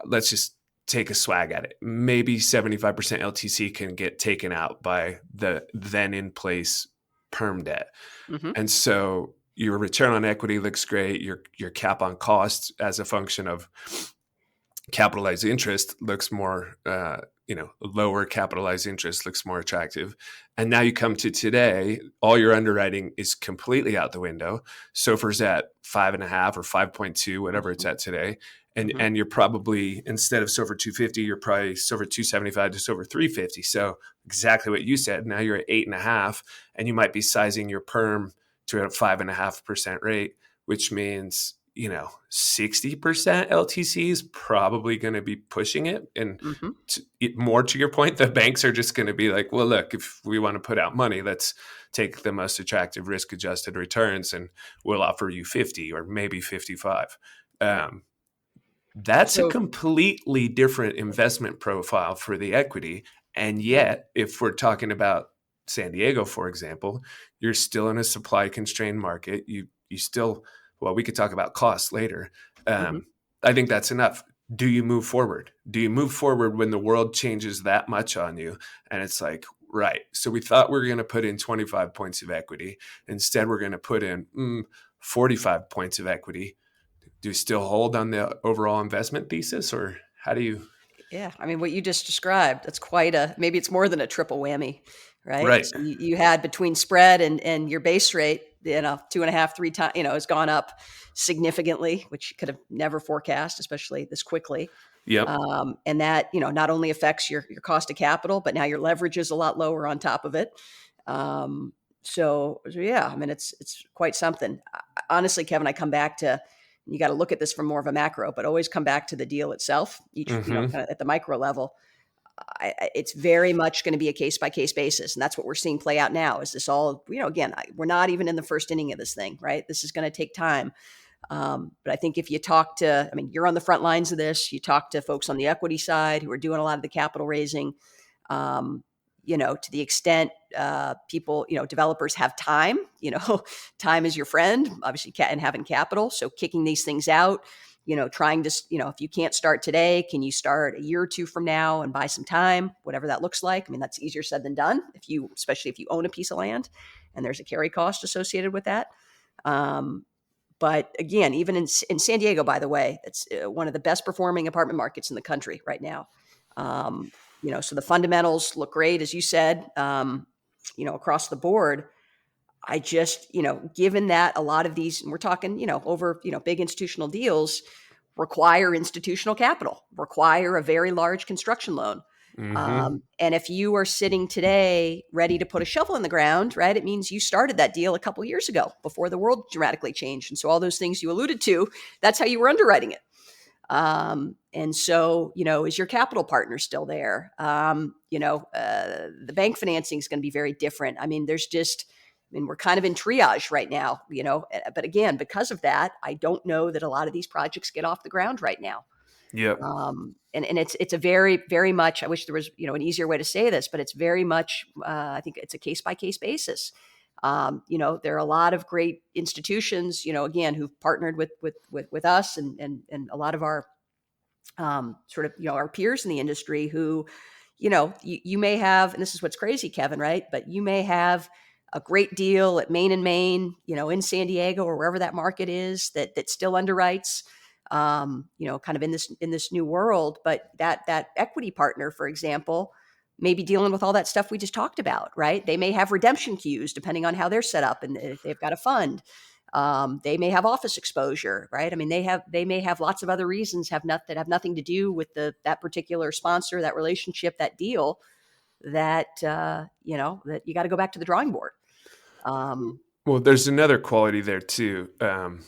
Let's just take a swag at it. Maybe 75% LTC can get taken out by the then in place perm debt. Mm-hmm. And so your return on equity looks great. Your cap on cost as a function of capitalized interest looks more, lower capitalized interest looks more attractive. And now you come to today, all your underwriting is completely out the window. SOFR's at 5.5 or 5.2, whatever it's Mm-hmm. at today. And, Mm-hmm. and you're probably, instead of SOFR 250, you're probably SOFR 275 to SOFR 350. So exactly what you said. Now you're at 8.5, and you might be sizing your perm to a 5.5% rate, which means 60% LTC is probably going to be pushing it. And Mm-hmm. more to your point, the banks are just going to be like, well, look, if we want to put out money, let's take the most attractive risk adjusted returns and we'll offer you 50 or maybe 55. That's a So completely different investment profile for the equity. And yet, if we're talking about San Diego, for example, you're still in a supply constrained market. You still, well, we could talk about costs later. mm-hmm. I think that's enough. Do you move forward? Do you move forward when the world changes that much on you? And it's like, right. So we thought we were going to put in 25 points of equity. Instead, we're going to put in 45 points of equity. Do you still hold on the overall investment thesis, or how do you? Yeah, I mean, what you just described, that's quite maybe it's more than a triple whammy, right? Right. So you had between spread and your base rate, 2.5, 3 times, has gone up significantly, which you could have never forecast, especially this quickly. Yep. And that, not only affects your cost of capital, but now your leverage is a lot lower on top of it. So yeah, I mean, it's quite something. Honestly, Kevin, I come back to, you got to look at this from more of a macro, but always come back to the deal itself. Each, Mm-hmm. kind of at the micro level, it's very much going to be a case by case basis, and that's what we're seeing play out now. Is this all, again, we're not even in the first inning of this thing, right? This is going to take time. But I think if you talk to, I mean, you're on the front lines of this. You talk to folks on the equity side who are doing a lot of the capital raising. To the extent people, developers have time, time is your friend, obviously, and having capital. So kicking these things out, trying to, if you can't start today, can you start a year or two from now and buy some time, whatever that looks like? I mean, that's easier said than done especially if you own a piece of land and there's a carry cost associated with that. But again, even in San Diego, by the way, it's one of the best performing apartment markets in the country right now. So the fundamentals look great, as you said, across the board. I just, given that a lot of these, and we're talking, over, big institutional deals require institutional capital, require a very large construction loan. Mm-hmm. And if you are sitting today ready to put a shovel in the ground, right, it means you started that deal a couple of years ago before the world dramatically changed. And so all those things you alluded to, that's how you were underwriting it. And so, is your capital partner still there? The bank financing is going to be very different. I mean, we're kind of in triage right now, but again, because of that, I don't know that a lot of these projects get off the ground right now. Yep. And it's a very, very much, I wish there was, an easier way to say this, but it's very much, I think it's a case by case basis. There are a lot of great institutions, again, who've partnered with us and a lot of our sort of, our peers in the industry who, you may have, and this is what's crazy, Kevin, right? But you may have a great deal at Main and Main, in San Diego or wherever that market is that still underwrites, kind of in this new world. But that equity partner, for example, may be dealing with all that stuff we just talked about, right? They may have redemption queues depending on how they're set up and if they've got a fund. They may have office exposure, right? I mean, they may have lots of other reasons that have nothing to do with that particular sponsor, that relationship, that deal. That that you got to go back to the drawing board. Well, there's another quality there too, and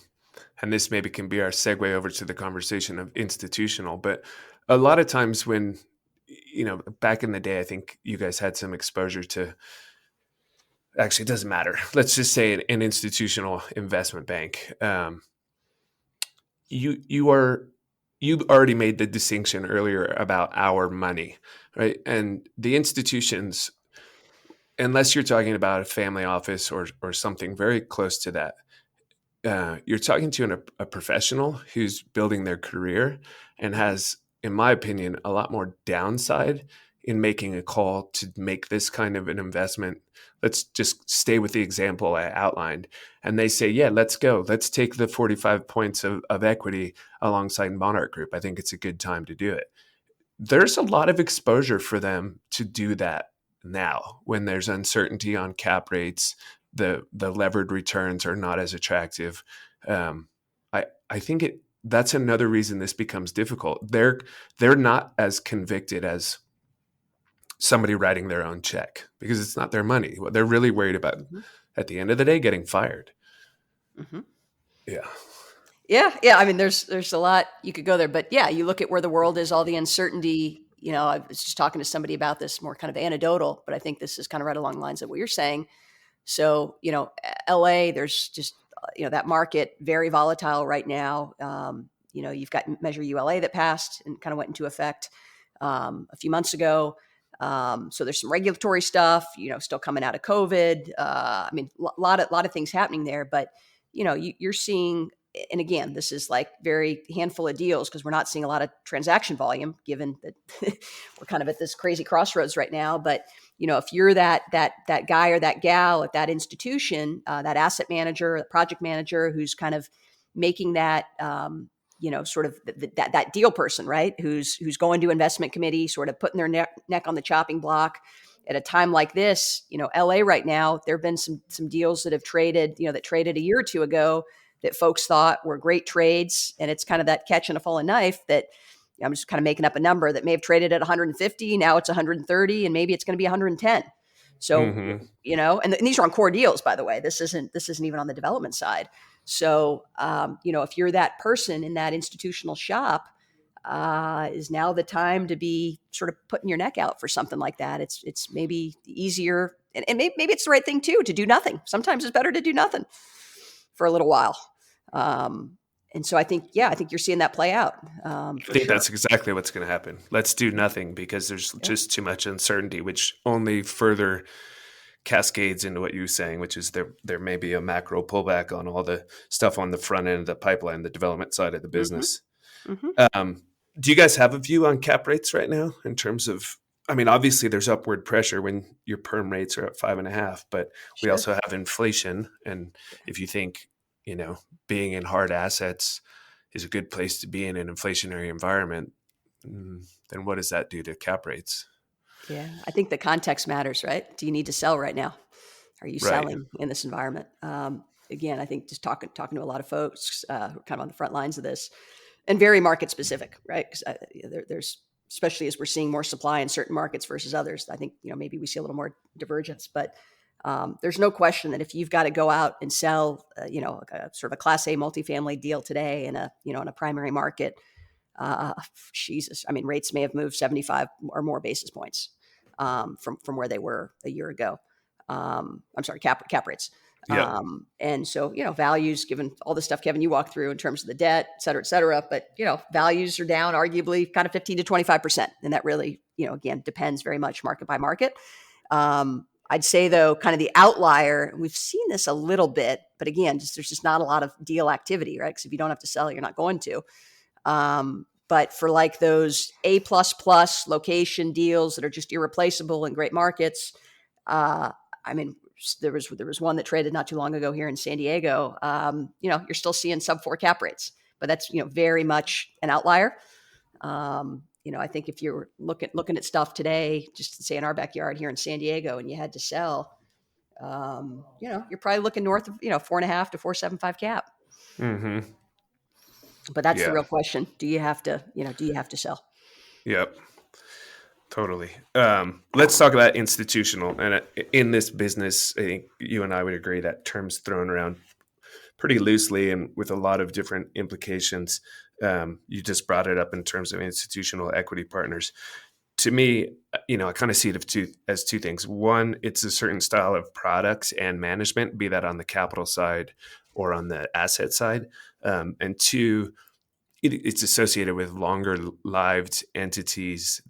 this maybe can be our segue over to the conversation of institutional. But a lot of times when, back in the day, I think you guys had some exposure to actually, it doesn't matter. Let's just say an institutional investment bank. You already made the distinction earlier about our money, right? And the institutions, unless you're talking about a family office or something very close to that, you're talking to a professional who's building their career and has, in my opinion, a lot more downside in making a call to make this kind of an investment. Let's just stay with the example I outlined. And they say, yeah, let's go. Let's take the 45 points of equity alongside Monarch Group. I think it's a good time to do it. There's a lot of exposure for them to do that now when there's uncertainty on cap rates, the levered returns are not as attractive. I think that's another reason this becomes difficult. They're not as convicted as somebody writing their own check because it's not their money. What they're really worried about at the end of the day, getting fired. Yeah. Yeah. I mean, there's a lot you could go there, but yeah, you look at where the world is, all the uncertainty. I was just talking to somebody about this, more kind of anecdotal, but I think this is kind of right along the lines of what you're saying. So, LA, there's just, that market very volatile right now. You've got Measure ULA that passed and kind of went into effect a few months ago. So there's some regulatory stuff, still coming out of COVID. I mean, a lot of things happening there, but you're seeing, and again, this is like very handful of deals because we're not seeing a lot of transaction volume given that we're kind of at this crazy crossroads right now. But, if you're that guy or that gal at that institution, that asset manager, the project manager who's kind of making that, sort of that deal person, right? Who's going to investment committee, sort of putting their neck on the chopping block at a time like this. LA right now, there've been some deals that have traded, that traded a year or two ago that folks thought were great trades. And it's kind of that catch and a fallen knife that I'm just kind of making up a number that may have traded at 150. Now it's 130 and maybe it's going to be 110. So, and these are on core deals, by the way. This isn't even on the development side. So, if you're that person in that institutional shop, is now the time to be sort of putting your neck out for something like that. It's maybe easier, and maybe it's the right thing too, to do nothing. Sometimes it's better to do nothing for a little while. And so I think you're seeing that play out. I think that's exactly what's going to happen. Let's do nothing because there's just too much uncertainty, which only further cascades into what you're saying, which is there may be a macro pullback on all the stuff on the front end of the pipeline, the development side of the business. Do you guys have a view on cap rates right now in terms of, I mean, obviously there's upward pressure when your perm rates are at 5.5, but we also have inflation. And if you think, being in hard assets is a good place to be in an inflationary environment, then what does that do to cap rates? Yeah, I think the context matters, right? Do you need to sell right now? Are you selling in this environment? Again, I think just talking to a lot of folks who are kind of on the front lines of this, and very market specific, right? Because there's, especially as we're seeing more supply in certain markets versus others, I think maybe we see a little more divergence. But there's no question that if you've got to go out and sell, sort of a Class A multifamily deal today in a primary market, Jesus, I mean, rates may have moved 75 or more basis points from where they were a year ago. I'm sorry, cap rates. Yeah. And so, values, given all the stuff, Kevin, you walked through in terms of the debt, et cetera, but, values are down arguably kind of 15 to 25%. And that really, again, depends very much market by market. I'd say though, kind of the outlier, we've seen this a little bit, but again, there's just not a lot of deal activity, right? Because if you don't have to sell, you're not going to. But for like those A++ location deals that are just irreplaceable in great markets, I mean, there was one that traded not too long ago here in San Diego. You're still seeing sub-4 cap rates, but that's very much an outlier. I think if you're looking at stuff today, just say in our backyard here in San Diego, and you had to sell, you're probably looking north of 4.5 to 4.75 cap. Mm-hmm. But that's the real question. Do you have to sell? Yep. Totally. Let's talk about institutional. And in this business, I think you and I would agree that term's thrown around pretty loosely and with a lot of different implications. You just brought it up in terms of institutional equity partners. to me, I kind of see it as two things. One, it's a certain style of products and management, be that on the capital side or on the asset side. And two, it's associated with longer lived entities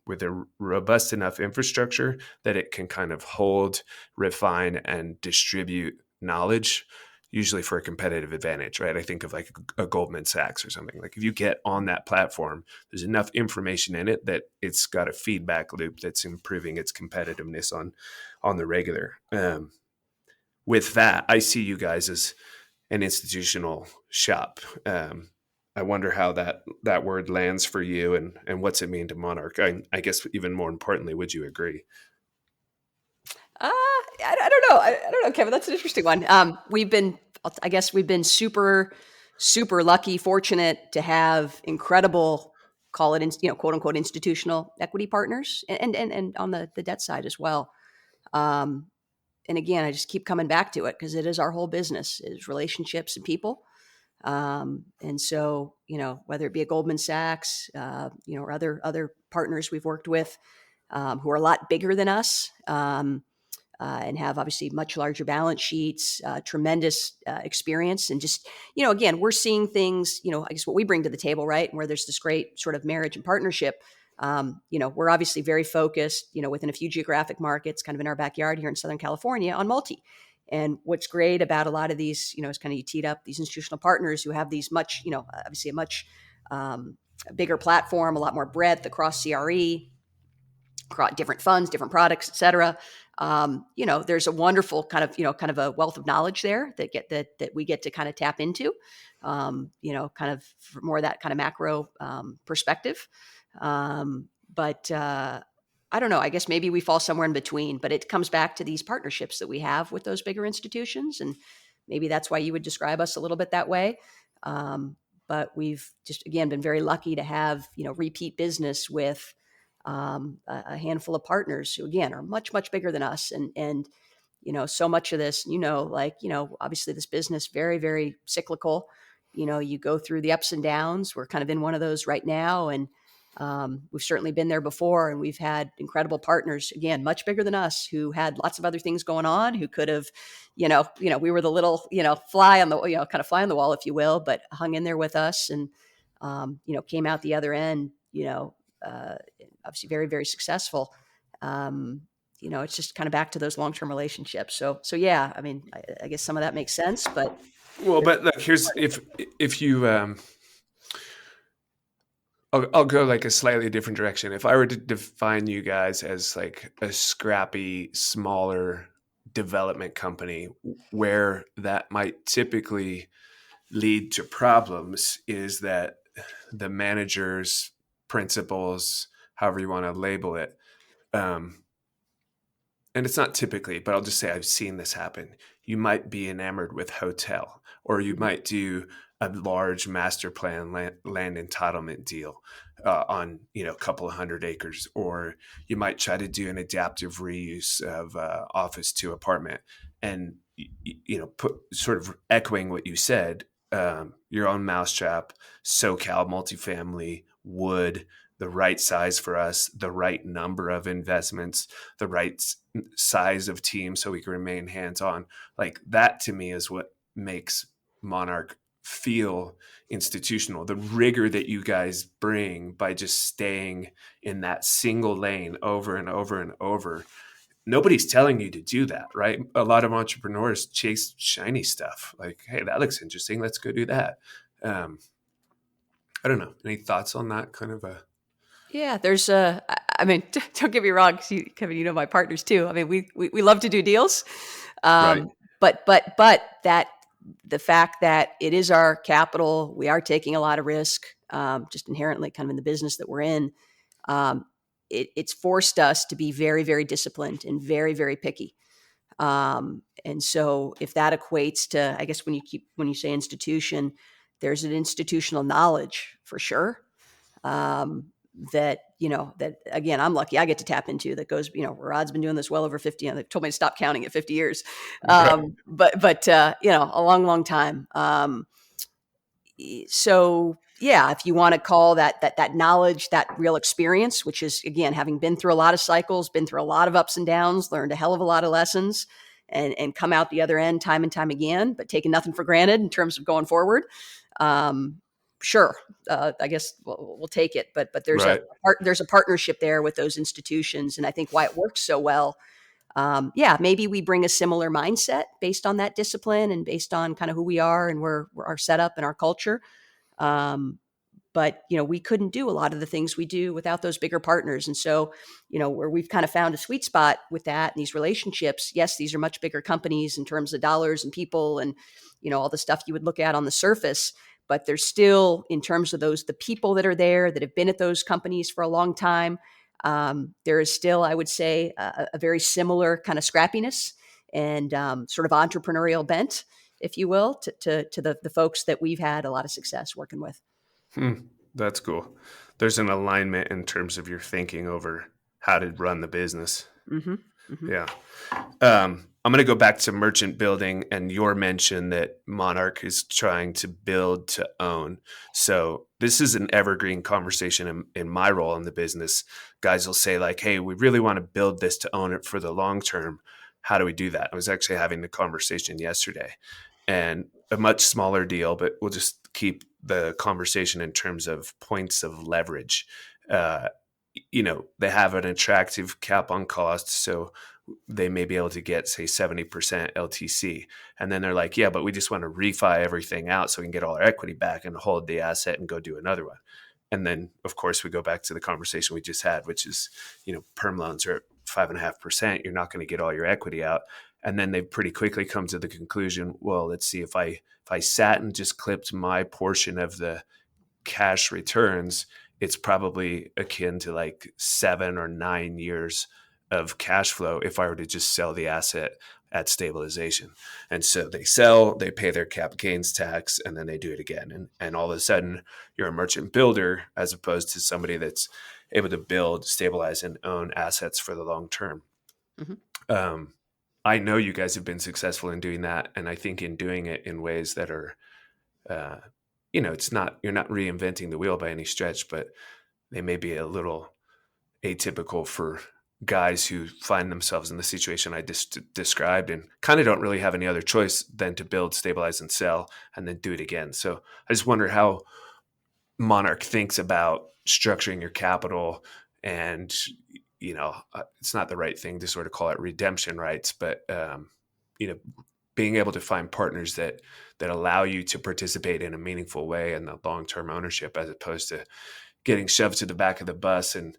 with a robust enough infrastructure that it can kind of hold, refine, and distribute knowledge, usually for a competitive advantage, right? I think of like a Goldman Sachs or something. Like if you get on that platform, there's enough information in it that it's got a feedback loop that's improving its competitiveness on the regular. With that, I see you guys as an institutional shop. I wonder how that word lands for you, and what's it mean to Monarch. I guess even more importantly, would you agree? I don't know. I don't know, Kevin. That's an interesting one. We've been super, super lucky, fortunate to have incredible, call it, quote unquote, institutional equity partners, and on the debt side as well. Um, and again, I just keep coming back to it because it is our whole business, is relationships and people. And so, whether it be a Goldman Sachs, or other partners we've worked with, who are a lot bigger than us, and have obviously much larger balance sheets, tremendous experience, and just, again, we're seeing things, I guess what we bring to the table, right? Where there's this great sort of marriage and partnership. We're obviously very focused, within a few geographic markets, kind of in our backyard here in Southern California, on multi. And what's great about a lot of these, is kind of you teed up these institutional partners who have these much, obviously a much bigger platform, a lot more breadth across CRE, different funds, different products, et cetera. There's a wonderful kind of a wealth of knowledge there that we get to kind of tap into, kind of for more of that kind of macro perspective. But I don't know, I guess maybe we fall somewhere in between, but it comes back to these partnerships that we have with those bigger institutions. And maybe that's why you would describe us a little bit that way. But we've just, again, been very lucky to have, repeat business with a handful of partners who, again, are much, much bigger than us. And so much of this, obviously this business, very, very cyclical. You go through the ups and downs. We're kind of in one of those right now. And we've certainly been there before, and we've had incredible partners, again, much bigger than us, who had lots of other things going on, who could have, we were the little, fly on the, kind of fly on the wall, if you will, but hung in there with us and, came out the other end, obviously very, very successful. It's just kind of back to those long-term relationships. So yeah, I mean, I guess some of that makes sense, but. Well, but look, here's, if you, I'll go like a slightly different direction. If I were to define you guys as like a scrappy, smaller development company, where that might typically lead to problems is that the managers, principals, however you want to label it, and it's not typically, but I'll just say I've seen this happen. You might be enamored with hotel, or you might do a large master plan land entitlement deal on a couple of 100 acres, or you might try to do an adaptive reuse of office to apartment, and put sort of echoing what you said, your own mousetrap, SoCal multifamily, wood, the right size for us, the right number of investments, the right size of team so we can remain hands-on. Like that to me is what makes Monarch feel institutional. The rigor that you guys bring by just staying in that single lane over and over and over. Nobody's telling you to do that, right? A lot of entrepreneurs chase shiny stuff. Like, hey, that looks interesting. Let's go do that. I don't know. Any thoughts on that kind of a... Yeah, there's I mean, don't get me wrong, Kevin, my partners too. I mean, we love to do deals. Right. But that the fact that it is our capital, we are taking a lot of risk, just inherently kind of in the business that we're in. It's forced us to be very, very disciplined and very, very picky. And so if that equates to, I guess when you say institution, there's an institutional knowledge for sure. That again, I'm lucky I get to tap into, that goes, Rod's been doing this well over 50, they've told me to stop counting at 50 years. But a long, long time. So yeah, if you want to call that knowledge, that real experience, which is, again, having been through a lot of cycles, been through a lot of ups and downs, learned a hell of a lot of lessons, and come out the other end time and time again, but taking nothing for granted in terms of going forward. Sure, I guess we'll take it, but there's Right. there's a partnership there with those institutions, and I think why it works so well. Yeah, maybe we bring a similar mindset based on that discipline and based on kind of who we are and we're our setup and our culture. Um, but we couldn't do a lot of the things we do without those bigger partners. And so, where we've kind of found a sweet spot with that and these relationships. Yes, these are much bigger companies in terms of dollars and people and all the stuff you would look at on the surface. But there's still, in terms of the people that are there that have been at those companies for a long time, there is still, I would say, a very similar kind of scrappiness and sort of entrepreneurial bent, if you will, to the folks that we've had a lot of success working with. That's cool. There's an alignment in terms of your thinking over how to run the business. Mm-hmm. Mm-hmm. Yeah. I'm going to go back to merchant building and your mention that Monarch is trying to build to own. So this is an evergreen conversation in my role in the business. Guys will say like, hey, we really want to build this to own it for the long term. How do we do that? I was actually having the conversation yesterday, and a much smaller deal, but we'll just keep the conversation in terms of points of leverage. They have an attractive cap on costs, so they may be able to get, say, 70% LTC. And then they're like, yeah, but we just want to refi everything out so we can get all our equity back and hold the asset and go do another one. And then, of course, we go back to the conversation we just had, which is, perm loans are at 5.5%. You're not going to get all your equity out. And then they pretty quickly come to the conclusion, well, let's see, if I sat and just clipped my portion of the cash returns, it's probably akin to like 7 or 9 years of cash flow if I were to just sell the asset at stabilization. And so they sell, they pay their cap gains tax, and then they do it again. And all of a sudden you're a merchant builder as opposed to somebody that's able to build, stabilize, and own assets for the long term. Mm-hmm. I know you guys have been successful in doing that. And I think in doing it in ways that are, you're not reinventing the wheel by any stretch, but they may be a little atypical for guys who find themselves in the situation I just described and kind of don't really have any other choice than to build, stabilize, and sell, and then do it again. So I just wonder how Monarch thinks about structuring your capital. And, it's not the right thing to sort of call it redemption rights, but, being able to find partners that allow you to participate in a meaningful way in the long-term ownership, as opposed to getting shoved to the back of the bus and,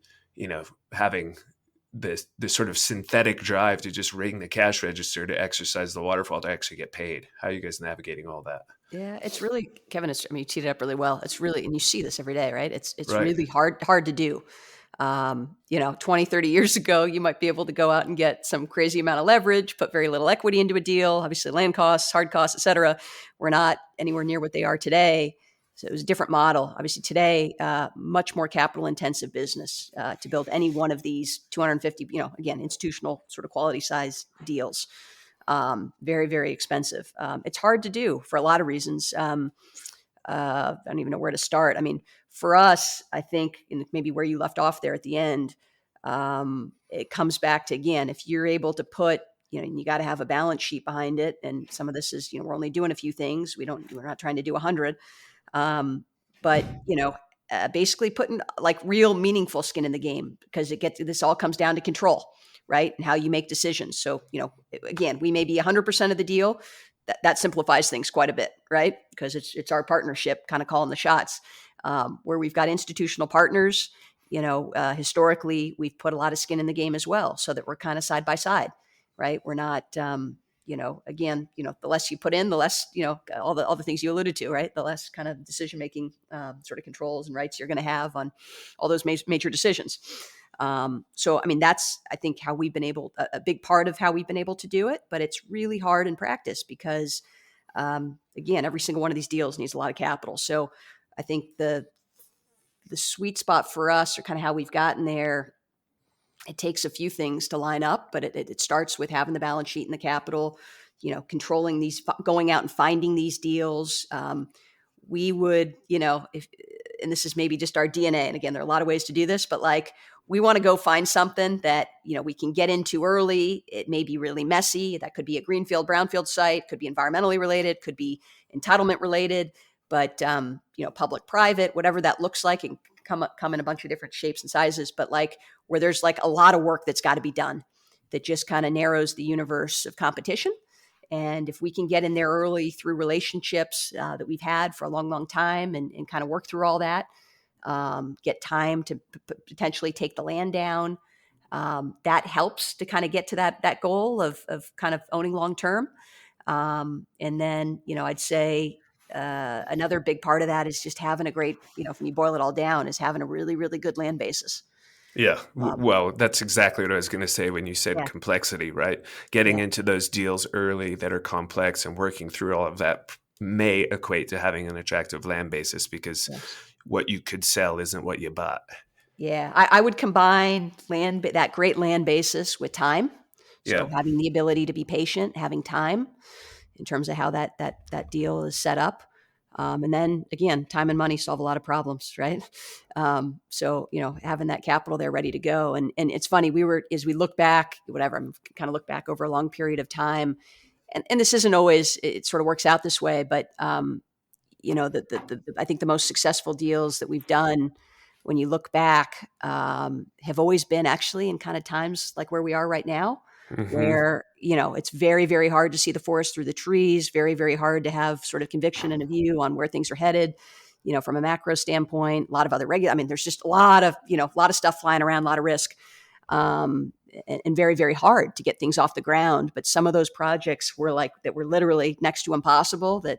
having this sort of synthetic drive to just ring the cash register to exercise the waterfall to actually get paid. How are you guys navigating all that? Yeah, it's really, Kevin, you teed it up really well. It's really, and you see this every day, right? It's Right. really hard to do. 20, 30 years ago, you might be able to go out and get some crazy amount of leverage, put very little equity into a deal, obviously land costs, hard costs, et cetera. We're not anywhere near what they are today. So it was a different model. Obviously today, much more capital intensive business to build any one of these 250, again, institutional sort of quality size deals. Very, very expensive. It's hard to do for a lot of reasons. I don't even know where to start. I mean, for us, I think maybe where you left off there at the end, it comes back to, again, if you're able to put, you got to have a balance sheet behind it. And some of this is, we're only doing a few things. We're not trying to do 100. But basically putting like real meaningful skin in the game, because this all comes down to control, right? And how you make decisions. So, again, we may be 100% of the deal. That simplifies things quite a bit, right? Because it's our partnership kind of calling the shots. Where we've got institutional partners, historically, we've put a lot of skin in the game as well, so that we're kind of side by side, right? We're not, again, the less you put in, the less, all the things you alluded to, right? The less kind of decision-making sort of controls and rights you're going to have on all those major decisions. So, I mean, that's, I think, how we've been a big part of how we've been able to do it, but it's really hard in practice because, again, every single one of these deals needs a lot of capital. So I think the sweet spot for us, or kind of how we've gotten there, it takes a few things to line up, but it starts with having the balance sheet and the capital, controlling these, going out and finding these deals. We would, if and this is maybe just our DNA. And again, there are a lot of ways to do this, but like, we want to go find something that, we can get into early. It may be really messy. That could be a greenfield, brownfield site, could be environmentally related, could be entitlement related, but, public, private, whatever that looks like, and come in a bunch of different shapes and sizes, but like where there's like a lot of work that's got to be done that just kind of narrows the universe of competition. And if we can get in there early through relationships that we've had for a long, long time, and kind of work through all that, get time to potentially take the land down, that helps to kind of get to that goal of kind of owning long term. And then, I'd say another big part of that is just having a great, when you boil it all down, is having a really, really good land basis. Yeah. Um, Well, that's exactly what I was going to say when you said yeah, complexity, right? Getting yeah, into those deals early that are complex and working through all of that may equate to having an attractive land basis, because yes. what you could sell isn't what you bought. Yeah, I would combine that great land basis with time. Yeah. So having the ability to be patient, having time in terms of how that deal is set up. And then again, time and money solve a lot of problems, right? So having that capital there ready to go. And it's funny, as we look back, whatever, I'm kind of look back over a long period of time, and this isn't always, it sort of works out this way, but I think the most successful deals that we've done, when you look back, have always been actually in kind of times like where we are right now, Hmm. where, it's very, very hard to see the forest through the trees, very, very hard to have sort of conviction and a view on where things are headed, from a macro standpoint. A lot of other there's just a lot of, a lot of stuff flying around, a lot of risk. And very, very hard to get things off the ground. But some of those projects were literally next to impossible, that,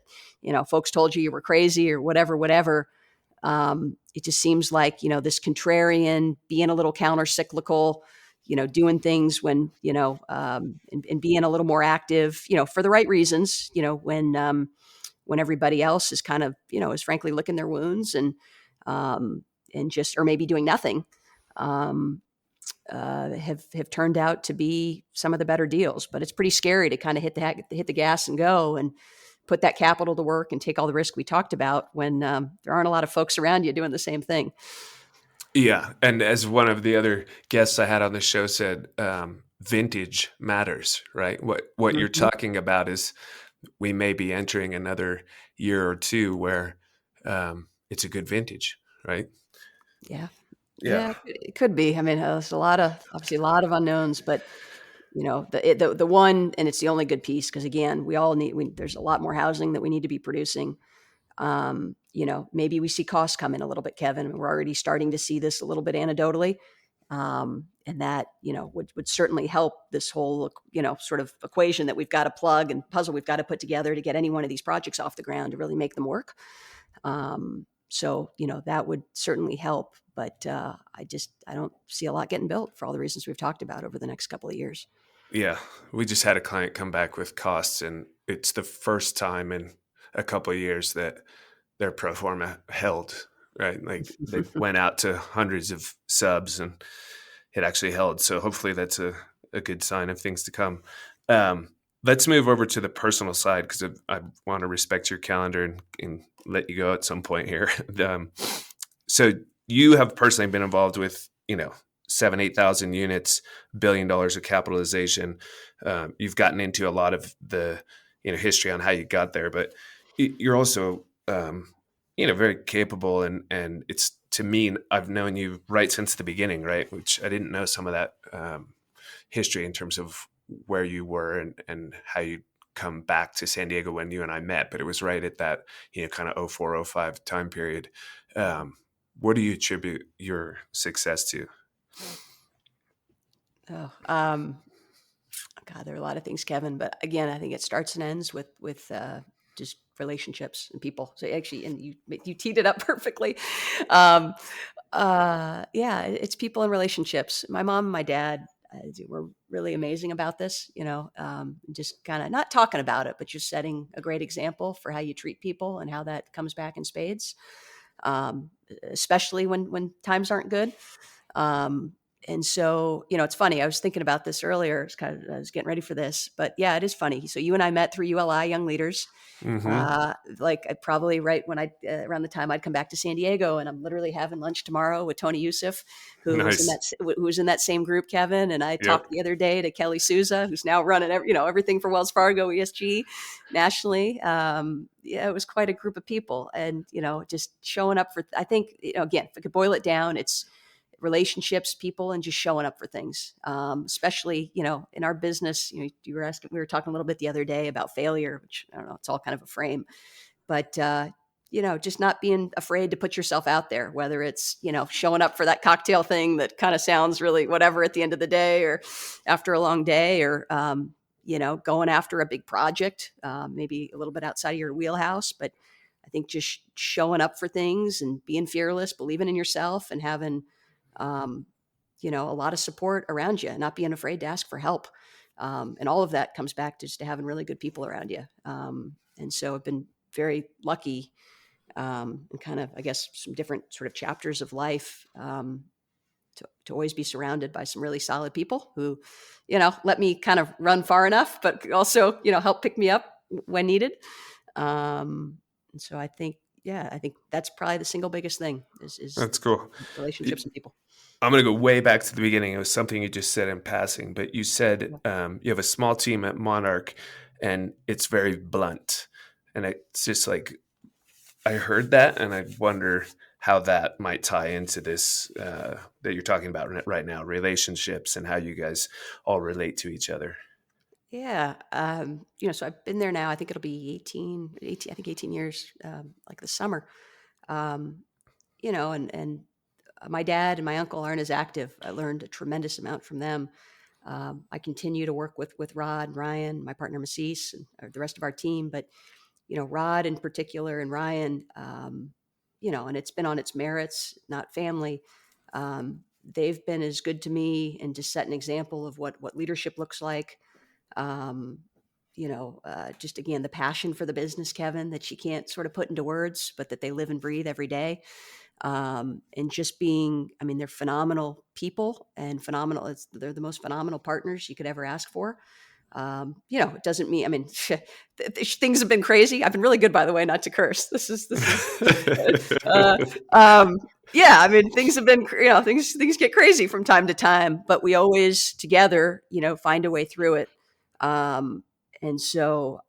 folks told you were crazy or whatever. It just seems like, this contrarian, being a little counter cyclical, doing things when, and being a little more active, for the right reasons, when everybody else is kind of, is frankly licking their wounds, and just, or maybe doing nothing. Um, have turned out to be some of the better deals. But it's pretty scary to kind of hit the gas and go, and put that capital to work and take all the risk we talked about, when there aren't a lot of folks around you doing the same thing. Yeah. And as one of the other guests I had on the show said, vintage matters, right? What you're Mm-hmm. talking about is, we may be entering another year or two where it's a good vintage, right? Yeah, Yeah. yeah, it could be. I mean, there's obviously a lot of unknowns, but the one, and it's the only good piece, because again, there's a lot more housing that we need to be producing. Maybe we see costs come in a little bit, Kevin, and we're already starting to see this a little bit anecdotally. And that, would certainly help this whole, sort of equation that we've got to plug, and puzzle we've got to put together to get any one of these projects off the ground to really make them work. So, that would certainly help, but I don't see a lot getting built for all the reasons we've talked about over the next couple of years. Yeah. We just had a client come back with costs, and it's the first time in a couple of years that their pro forma held, right? Like, they went out to hundreds of subs and it actually held. So hopefully that's a good sign of things to come. Um, let's move over to the personal side, because I want to respect your calendar and let you go at some point here. So you have personally been involved with, 7,000-8,000 units, $1 billion of capitalization. You've gotten into a lot of the, history on how you got there, but you're also, very capable, and it's, to me, I've known you right since the beginning, right? Which I didn't know some of that history in terms of where you were and how you come back to San Diego when you and I met, but it was right at that, kind of 04, 05 time period. What do you attribute your success to? Oh, God, there are a lot of things, Kevin, but again, I think it starts and ends with just relationships and people. So actually, and you teed it up perfectly. Um, yeah, it's people and relationships. My mom and my dad were really amazing about this. Just kind of not talking about it, but just setting a great example for how you treat people and how that comes back in spades, especially when times aren't good. Um, And so, it's funny. I was thinking about this earlier. I was getting ready for this, but yeah, it is funny. So you and I met through ULI Young Leaders. Mm-hmm. Like probably right when around the time I'd come back to San Diego, and I'm literally having lunch tomorrow with Tony Youssef, who Nice. was in that same group, Kevin. And I Yep. talked the other day to Kelly Souza, who's now running everything for Wells Fargo ESG nationally. Yeah, it was quite a group of people, and just showing up for. I think again, if I could boil it down, it's relationships, people, and just showing up for things. Especially, in our business, we were talking a little bit the other day about failure, which I don't know, it's all kind of a frame, but, just not being afraid to put yourself out there, whether it's, showing up for that cocktail thing that kind of sounds really whatever at the end of the day or after a long day, or, going after a big project, maybe a little bit outside of your wheelhouse. But I think just showing up for things and being fearless, believing in yourself, and having, um, a lot of support around you, not being afraid to ask for help. And all of that comes back to just having really good people around you. And so I've been very lucky, and kind of, I guess, some different sort of chapters of life, to always be surrounded by some really solid people who, let me kind of run far enough, but also, help pick me up when needed. And so I think that's probably the single biggest thing is That's cool. relationships and people. I'm going to go way back to the beginning. It was something you just said in passing, but you said you have a small team at Monarch and it's very blunt. And it's just like, I heard that and I wonder how that might tie into this that you're talking about right now, relationships and how you guys all relate to each other. Yeah. So I've been there now. I think it'll be 18 years, like this summer. Um, and my dad and my uncle aren't as active. I learned a tremendous amount from them. I continue to work with Rod and Ryan, my partner Macis, and the rest of our team. But Rod in particular and Ryan, and it's been on its merits, not family. They've been as good to me and just set an example of what leadership looks like. Um, just again, the passion for the business, Kevin, that you can't sort of put into words, but that they live and breathe every day. And just being, they're phenomenal people and phenomenal. They're the most phenomenal partners you could ever ask for. It doesn't mean, things have been crazy. I've been really good, by the way, not to curse. This is, yeah, things have been, things get crazy from time to time, but we always together, find a way through it. And so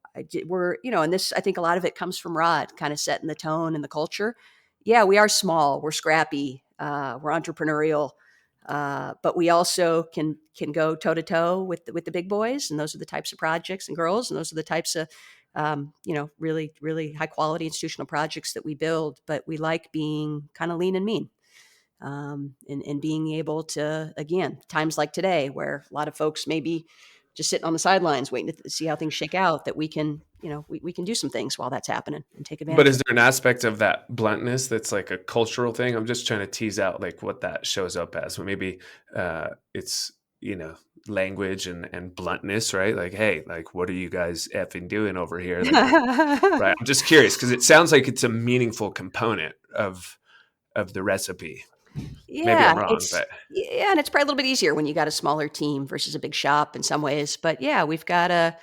we're, and this, I think a lot of it comes from Rod kind of setting the tone and the culture. Yeah, we are small, we're scrappy, we're entrepreneurial, but we also can go toe to toe with the big boys, and those are the types of projects and girls, and those are the types of really really high quality institutional projects that we build. But we like being kind of lean and mean, and being able to, again, times like today where a lot of folks maybe just sitting on the sidelines waiting to see how things shake out, that we can we can do some things while that's happening and take advantage. But is there an aspect of that bluntness that's like a cultural thing? I'm just trying to tease out like what that shows up as. So maybe it's, language and bluntness, right? Like, hey, like, what are you guys effing doing over here? Like, right. I'm just curious because it sounds like it's a meaningful component of the recipe. Maybe I'm wrong, but and it's probably a little bit easier when you got a smaller team versus a big shop in some ways. But yeah, we've got a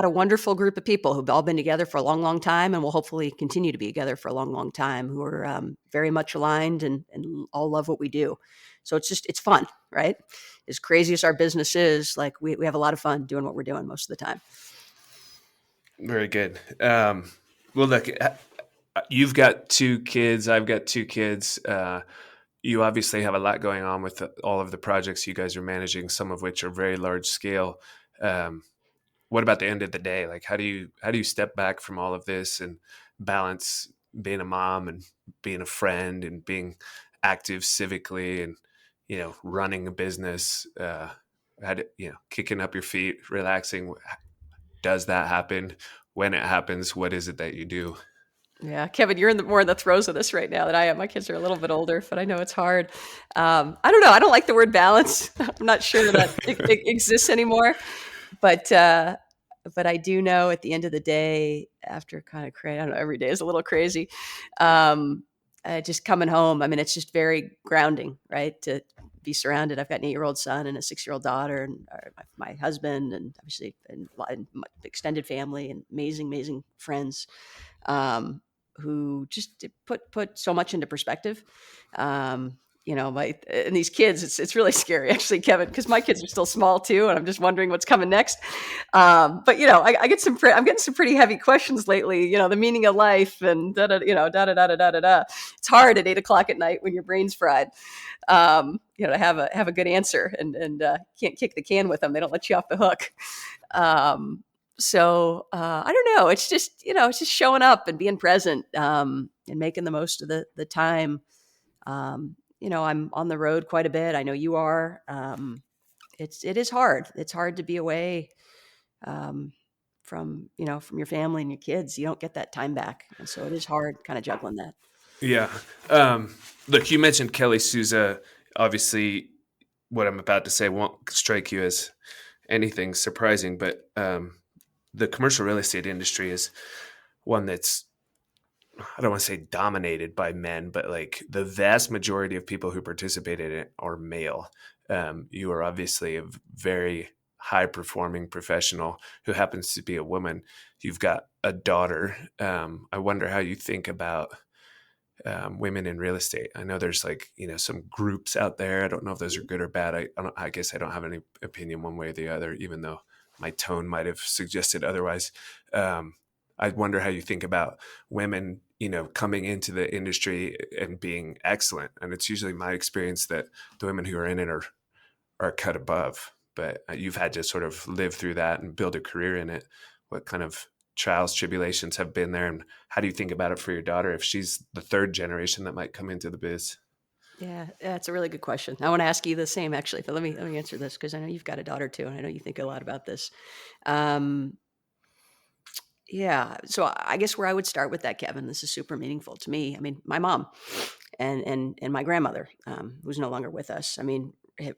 wonderful group of people who've all been together for a long, long time, and will hopefully continue to be together for a long, long time, who are very much aligned and all love what we do. So it's fun, right? As crazy as our business is, like we have a lot of fun doing what we're doing most of the time. very good. Well, look, you've got 2 kids. I've got 2 kids. You obviously have a lot going on with all of the projects you guys are managing, some of which are very large scale. What about the end of the day? Like, how do you step back from all of this and balance being a mom and being a friend and being active civically and, running a business, kicking up your feet, relaxing? Does that happen? When it happens, what is it that you do? Yeah, Kevin, you're more in the throes of this right now than I am. My kids are a little bit older, but I know it's hard. I don't know. I don't like the word balance. I'm not sure that it exists anymore. But I do know at the end of the day, after kind of crazy, I don't know, every day is a little crazy. Just coming home, it's just very grounding, right? To be surrounded. I've got an 8-year-old son and a 6-year-old daughter, and my husband, and obviously and my extended family, and amazing friends, who just put so much into perspective. And these kids, it's really scary, actually, Kevin, because my kids are still small too, and I'm just wondering what's coming next. But I get I'm getting some pretty heavy questions lately. The meaning of life, and da da da da da da da. It's hard at 8 o'clock at night when your brain's fried. To have a good answer, and can't kick the can with them. They don't let you off the hook. So I don't know. It's just showing up and being present, and making the most of the time. I'm on the road quite a bit. I know you are. It is hard. It's hard to be away, from your family and your kids. You don't get that time back, and so it is hard kind of juggling that. Yeah. Look, you mentioned Kelly Souza. Obviously, what I'm about to say won't strike you as anything surprising, but the commercial real estate industry is one that's, I don't want to say dominated by men, but like the vast majority of people who participate in it are male. You are obviously a very high performing professional who happens to be a woman. You've got a daughter. I wonder how you think about women in real estate. I know there's some groups out there. I don't know if those are good or bad. I guess I don't have any opinion one way or the other, even though my tone might have suggested otherwise. I wonder how you think about women, coming into the industry and being excellent. And it's usually my experience that the women who are in it are cut above. But you've had to sort of live through that and build a career in it. What kind of trials, tribulations have been there, and how do you think about it for your daughter if she's the third generation that might come into the biz? Yeah, that's a really good question. I want to ask you the same, actually, but let me answer this, because I know you've got a daughter too, and I know you think a lot about this. Yeah, so I guess where I would start with that, Kevin, this is super meaningful to me. I mean, my mom and my grandmother, who's no longer with us, I mean,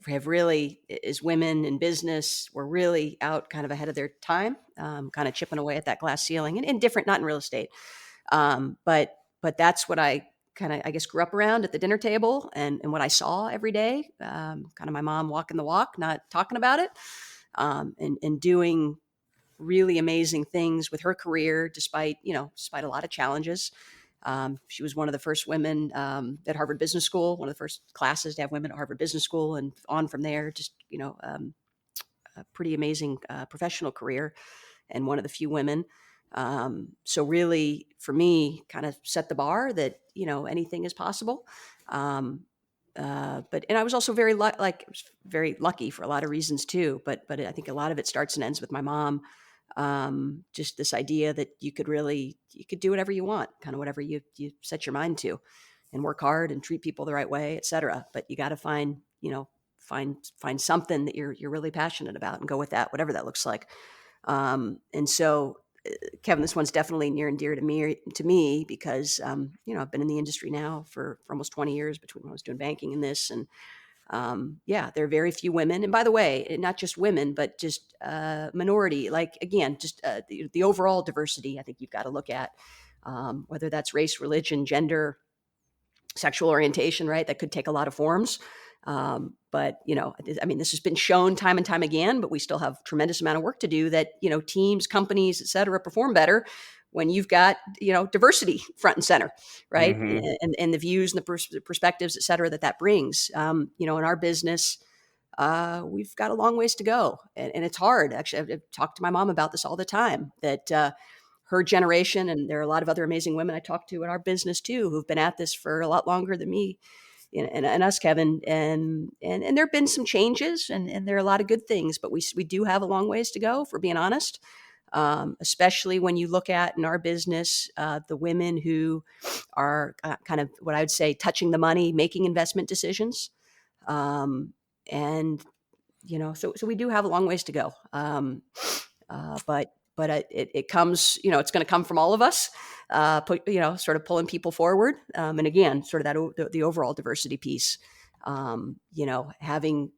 have really, as women in business, were really out kind of ahead of their time, kind of chipping away at that glass ceiling, and different, not in real estate. But that's what I kind of, I guess, grew up around at the dinner table, and what I saw every day, kind of my mom walking the walk, not talking about it, and doing really amazing things with her career, despite a lot of challenges. She was one of the first women at Harvard Business School, one of the first classes to have women at Harvard Business School, and on from there, just a pretty amazing professional career, and one of the few women. So really, for me, kind of set the bar that anything is possible. But I was also very very lucky for a lot of reasons too. But I think a lot of it starts and ends with my mom. Just this idea that you could do whatever you want, kind of whatever you set your mind to, and work hard and treat people the right way, et cetera. But you got to find something that you're really passionate about and go with that, whatever that looks like. And so, Kevin, this one's definitely near and dear to me because, I've been in the industry now for almost 20 years, between when I was doing banking and this. And there are very few women. And by the way, not just women, but just minority, just the overall diversity, I think you've got to look at, whether that's race, religion, gender, sexual orientation, right? That could take a lot of forms. But this has been shown time and time again, but we still have tremendous amount of work to do, that, teams, companies, et cetera, perform better when you've got, diversity front and center, right? Mm-hmm. And the views and the perspectives, et cetera, that brings. In our business, we've got a long ways to go, and it's hard. Actually, I've talked to my mom about this all the time, that her generation, and there are a lot of other amazing women I talk to in our business too, who've been at this for a lot longer than me and us, Kevin. And there've been some changes, and there are a lot of good things, but we do have a long ways to go, if we're being honest. Especially when you look at, in our business, the women who are kind of what I would say touching the money, making investment decisions. So we do have a long ways to go. But it comes, it's going to come from all of us, sort of pulling people forward. And again, sort of that the overall diversity piece, having,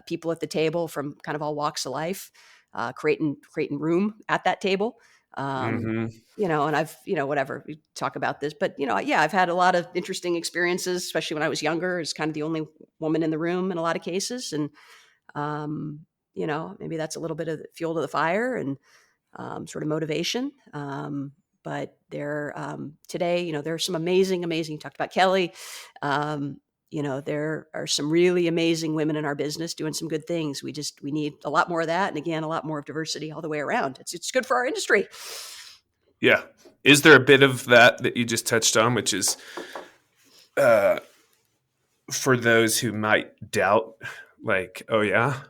people at the table from kind of all walks of life, creating room at that table, Mm-hmm. And I've, whatever, we talk about this, but, yeah, I've had a lot of interesting experiences, especially when I was younger, as kind of the only woman in the room in a lot of cases. And, maybe that's a little bit of fuel to the fire and sort of motivation. But today, there are some amazing, you talked about Kelly. There are some really amazing women in our business doing some good things. We need a lot more of that. And again, a lot more of diversity all the way around. It's good for our industry. Yeah. Is there a bit of that you just touched on, which is for those who might doubt, like, oh yeah,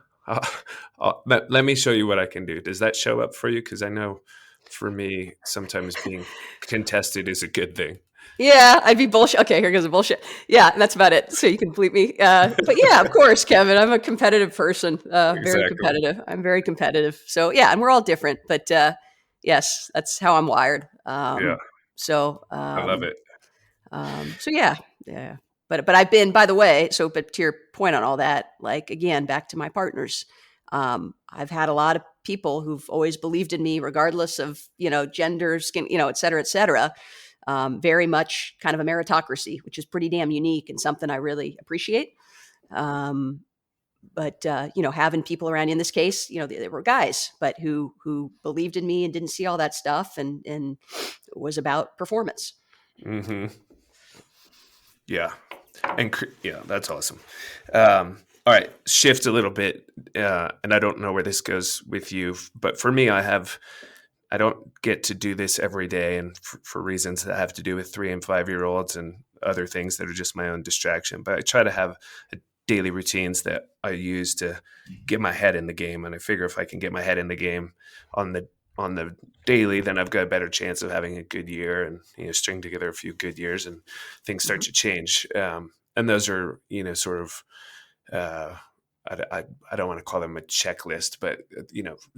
let me show you what I can do. Does that show up for you? Because I know for me, sometimes being contested is a good thing. Yeah, I'd be bullshit. Okay, here goes the bullshit. Yeah, that's about it. So you can bleep me. But yeah, of course, Kevin, I'm a competitive person. Very Exactly. competitive. I'm very competitive. So yeah, and we're all different. But yes, that's how I'm wired. Yeah, So I love it. So yeah. But I've been, by the way. So, but to your point on all that, like again, back to my partners. I've had a lot of people who've always believed in me, regardless of gender, skin, et cetera, et cetera. Very much kind of a meritocracy, which is pretty damn unique and something I really appreciate. But having people around, in this case, they were guys, but who believed in me and didn't see all that stuff, and it was about performance. Mm-hmm. Yeah, and yeah, that's awesome. All right, shift a little bit, and I don't know where this goes with you, but for me, I don't get to do this every day, and for reasons that have to do with 3 and 5-year-olds and other things that are just my own distraction. But I try to have daily routines that I use to get my head in the game. And I figure if I can get my head in the game on the daily, then I've got a better chance of having a good year and, string together a few good years and things start to change. And those are, sort of, I don't want to call them a checklist, but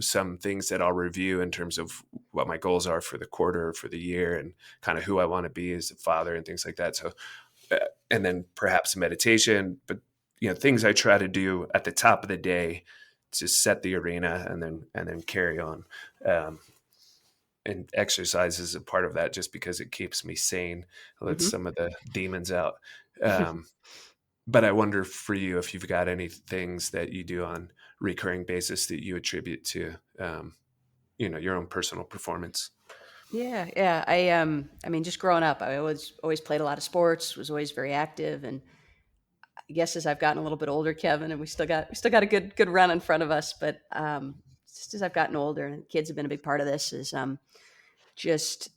some things that I'll review in terms of what my goals are for the quarter or for the year and kind of who I want to be as a father and things like that. So, and then perhaps meditation, but things I try to do at the top of the day to set the arena and then carry on. And exercise is a part of that just because it keeps me sane, lets some of the demons out. But I wonder for you if you've got any things that you do on recurring basis that you attribute to, your own personal performance. Yeah. I mean, just growing up, I always played a lot of sports, was always very active, and I guess as I've gotten a little bit older, Kevin, and we still got a good run in front of us, but just as I've gotten older, and kids have been a big part of this, is just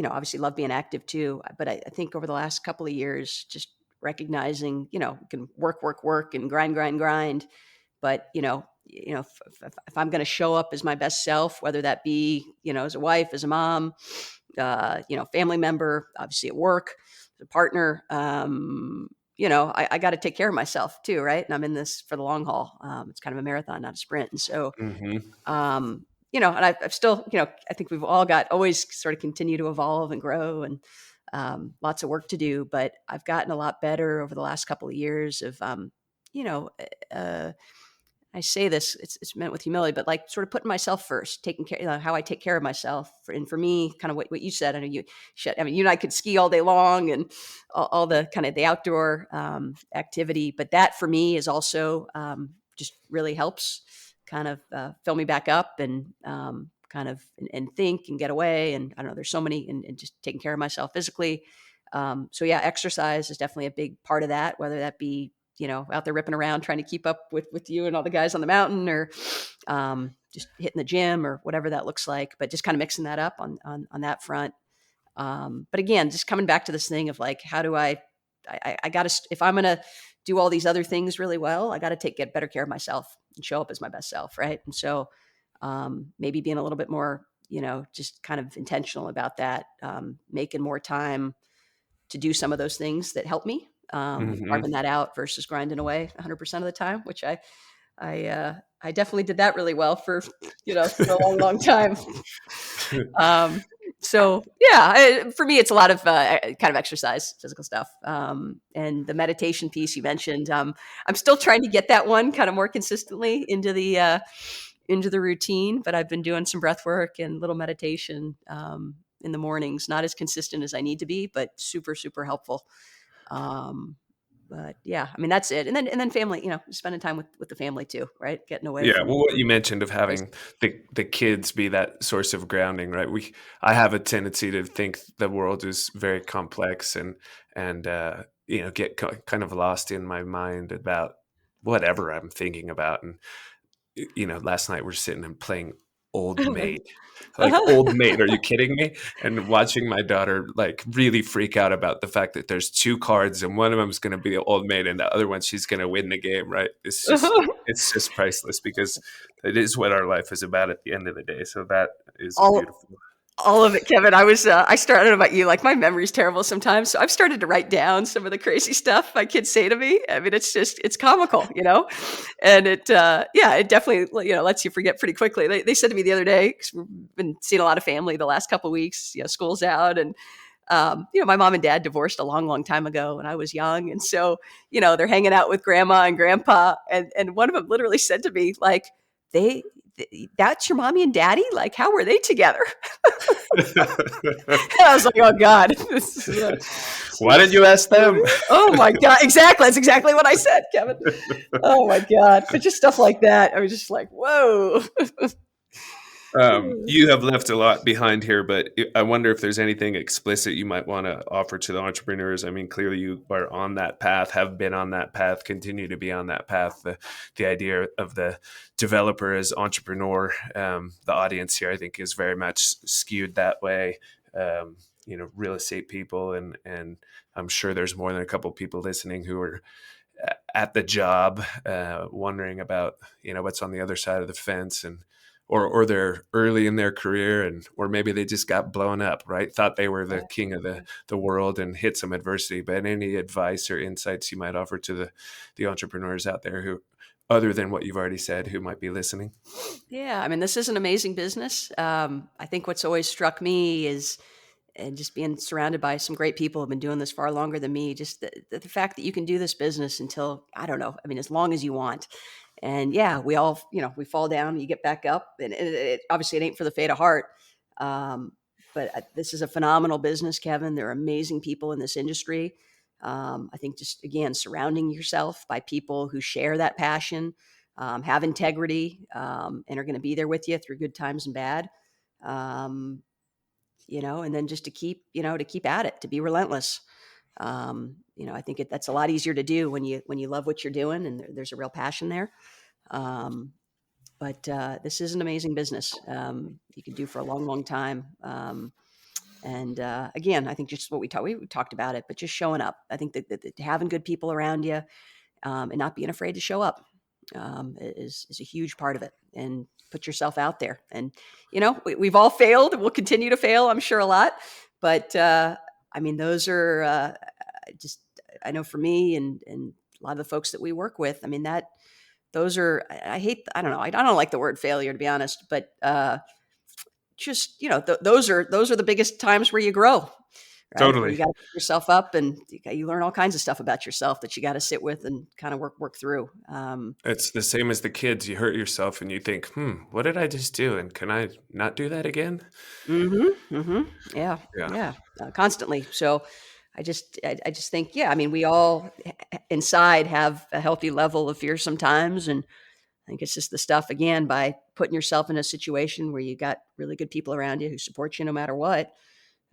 obviously love being active too. But I think over the last couple of years, just recognizing we can work and grind, but if I'm going to show up as my best self, whether that be as a wife, as a mom, family member, obviously at work, as a partner. I got to take care of myself too, right? And I'm in this for the long haul. It's kind of a marathon, not a sprint. And so, and I've still, I think we've all always sort of continue to evolve and grow, and lots of work to do. But I've gotten a lot better over the last couple of years of, I say this, it's meant with humility, but like sort of putting myself first, taking care, how I take care of myself. And for me, kind of what you said, I know you and I could ski all day long and all the kind of the outdoor activity, but that for me is also just really helps kind of fill me back up and kind of and think and get away. And I don't know, there's so many, and just taking care of myself physically. So yeah, exercise is definitely a big part of that, whether that be out there ripping around trying to keep up with you and all the guys on the mountain, or just hitting the gym or whatever that looks like, but just kind of mixing that up on that front. But again, just coming back to this thing of like, how do I gotta, if I'm going to do all these other things really well, I got to get better care of myself and show up as my best self. Right. And so maybe being a little bit more, just kind of intentional about that, making more time to do some of those things that help me, carving that out versus grinding away 100% of the time, which I definitely did that really well for a long time. So yeah, for me, it's a lot of kind of exercise, physical stuff, and the meditation piece you mentioned. I'm still trying to get that one kind of more consistently into the into the routine, but I've been doing some breath work and little meditation in the mornings. Not as consistent as I need to be, but super, super helpful. But yeah, I mean, that's it. And then family, spending time with the family too, right? Getting away Yeah, from. well, what you mentioned of having the kids be that source of grounding, right? I have a tendency to think the world is very complex and get kind of lost in my mind about whatever I'm thinking about. And last night we're sitting and playing Old Maid. Like, Old Maid, are you kidding me? And watching my daughter like really freak out about the fact that there's two cards and one of them is going to be the Old Maid and the other one she's going to win the game, right? It's just priceless because it is what our life is about at the end of the day. So that is all beautiful. all of it, Kevin. I started about you. Like, my memory's terrible sometimes. So I've started to write down some of the crazy stuff my kids say to me. I mean, it's comical, and it definitely, lets you forget pretty quickly. They said to me the other day, because we've been seeing a lot of family the last couple of weeks, school's out, and my mom and dad divorced a long, long time ago when I was young. And so, they're hanging out with grandma and grandpa. And one of them literally said to me, like, that's your mommy and daddy? Like, how were they together? I was like, oh God. Why did you ask them? Oh my God. Exactly. That's exactly what I said, Kevin. Oh my God. But just stuff like that. I was just like, whoa. You have left a lot behind here, but I wonder if there's anything explicit you might want to offer to the entrepreneurs. I mean, clearly you are on that path, have been on that path, continue to be on that path. The idea of the developer as entrepreneur, the audience here, I think, is very much skewed that way. Real estate people, and I'm sure there's more than a couple people listening who are at the job, wondering about, what's on the other side of the fence, and or they're early in their career, or maybe they just got blown up, right? Thought they were the king of the world and hit some adversity. But any advice or insights you might offer to the entrepreneurs out there who, other than what you've already said, who might be listening? Yeah, I mean, this is an amazing business. I think what's always struck me is, and just being surrounded by some great people who have been doing this far longer than me, just the fact that you can do this business until, I don't know, I mean, as long as you want. And yeah, we all, we fall down, you get back up, and obviously it ain't for the faint of heart. But this is a phenomenal business, Kevin. There are amazing people in this industry. I think just, again, surrounding yourself by people who share that passion, have integrity, and are going to be there with you through good times and bad. And then just to keep at it, to be relentless. I think that's a lot easier to do when you love what you're doing and there's a real passion there. But this is an amazing business. You can do for a long, long time. And again, I think just what we talked about it, but just showing up. I think that having good people around you, and not being afraid to show up, is a huge part of it. And put yourself out there. And we've all failed, and we'll continue to fail, I'm sure, a lot. But I mean, those are just, I know for me and a lot of the folks that we work with, I mean, those are, I don't know, I don't like the word failure, to be honest, but just, those are the biggest times where you grow, right? Totally. Where you got to pick yourself up, and you learn all kinds of stuff about yourself that you got to sit with and kind of work through. It's the same as the kids. You hurt yourself and you think, what did I just do? And can I not do that again? Yeah. Constantly. So I just think, I mean, we all inside have a healthy level of fear sometimes. And I think it's just the stuff, again, by putting yourself in a situation where you got really good people around you who support you no matter what,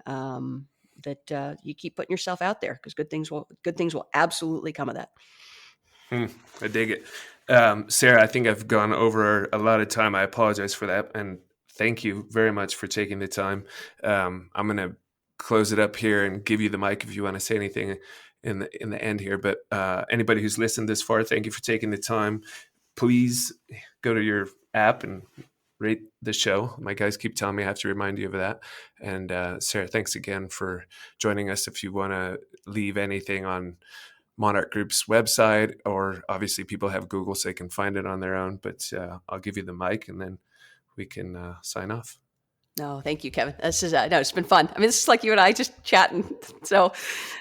that you keep putting yourself out there, because good things will absolutely come of that. I dig it. Sarah, I think I've gone over a lot of time. I apologize for that. And thank you very much for taking the time. I'm going to close it up here and give you the mic if you want to say anything in the end here. But anybody who's listened this far, thank you for taking the time. Please go to your app and rate the show. My guys keep telling me I have to remind you of that. And Sarah, thanks again for joining us. If you want to leave anything on Monarch Group's website, or obviously people have Google so they can find it on their own, but I'll give you the mic and then we can sign off. No, thank you, Kevin. This is it's been fun. I mean, this is like you and I just chatting. So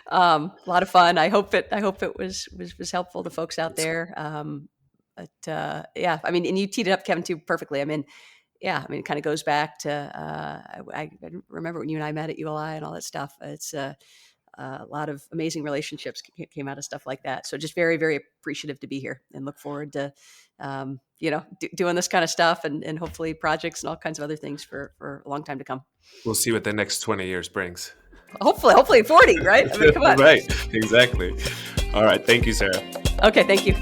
a lot of fun. I hope it was helpful to folks out there. But yeah, I mean, and you teed it up, Kevin, too, perfectly. I mean, yeah, I mean, it kind of goes back to, I remember when you and I met at ULI and all that stuff. It's a lot of amazing relationships came out of stuff like that. So just very, very appreciative to be here and look forward to, doing this kind of stuff and hopefully projects and all kinds of other things for a long time to come. We'll see what the next 20 years brings. Hopefully 40, right? I mean, come on. Right, exactly. All right. Thank you, Sarah. Okay, thank you.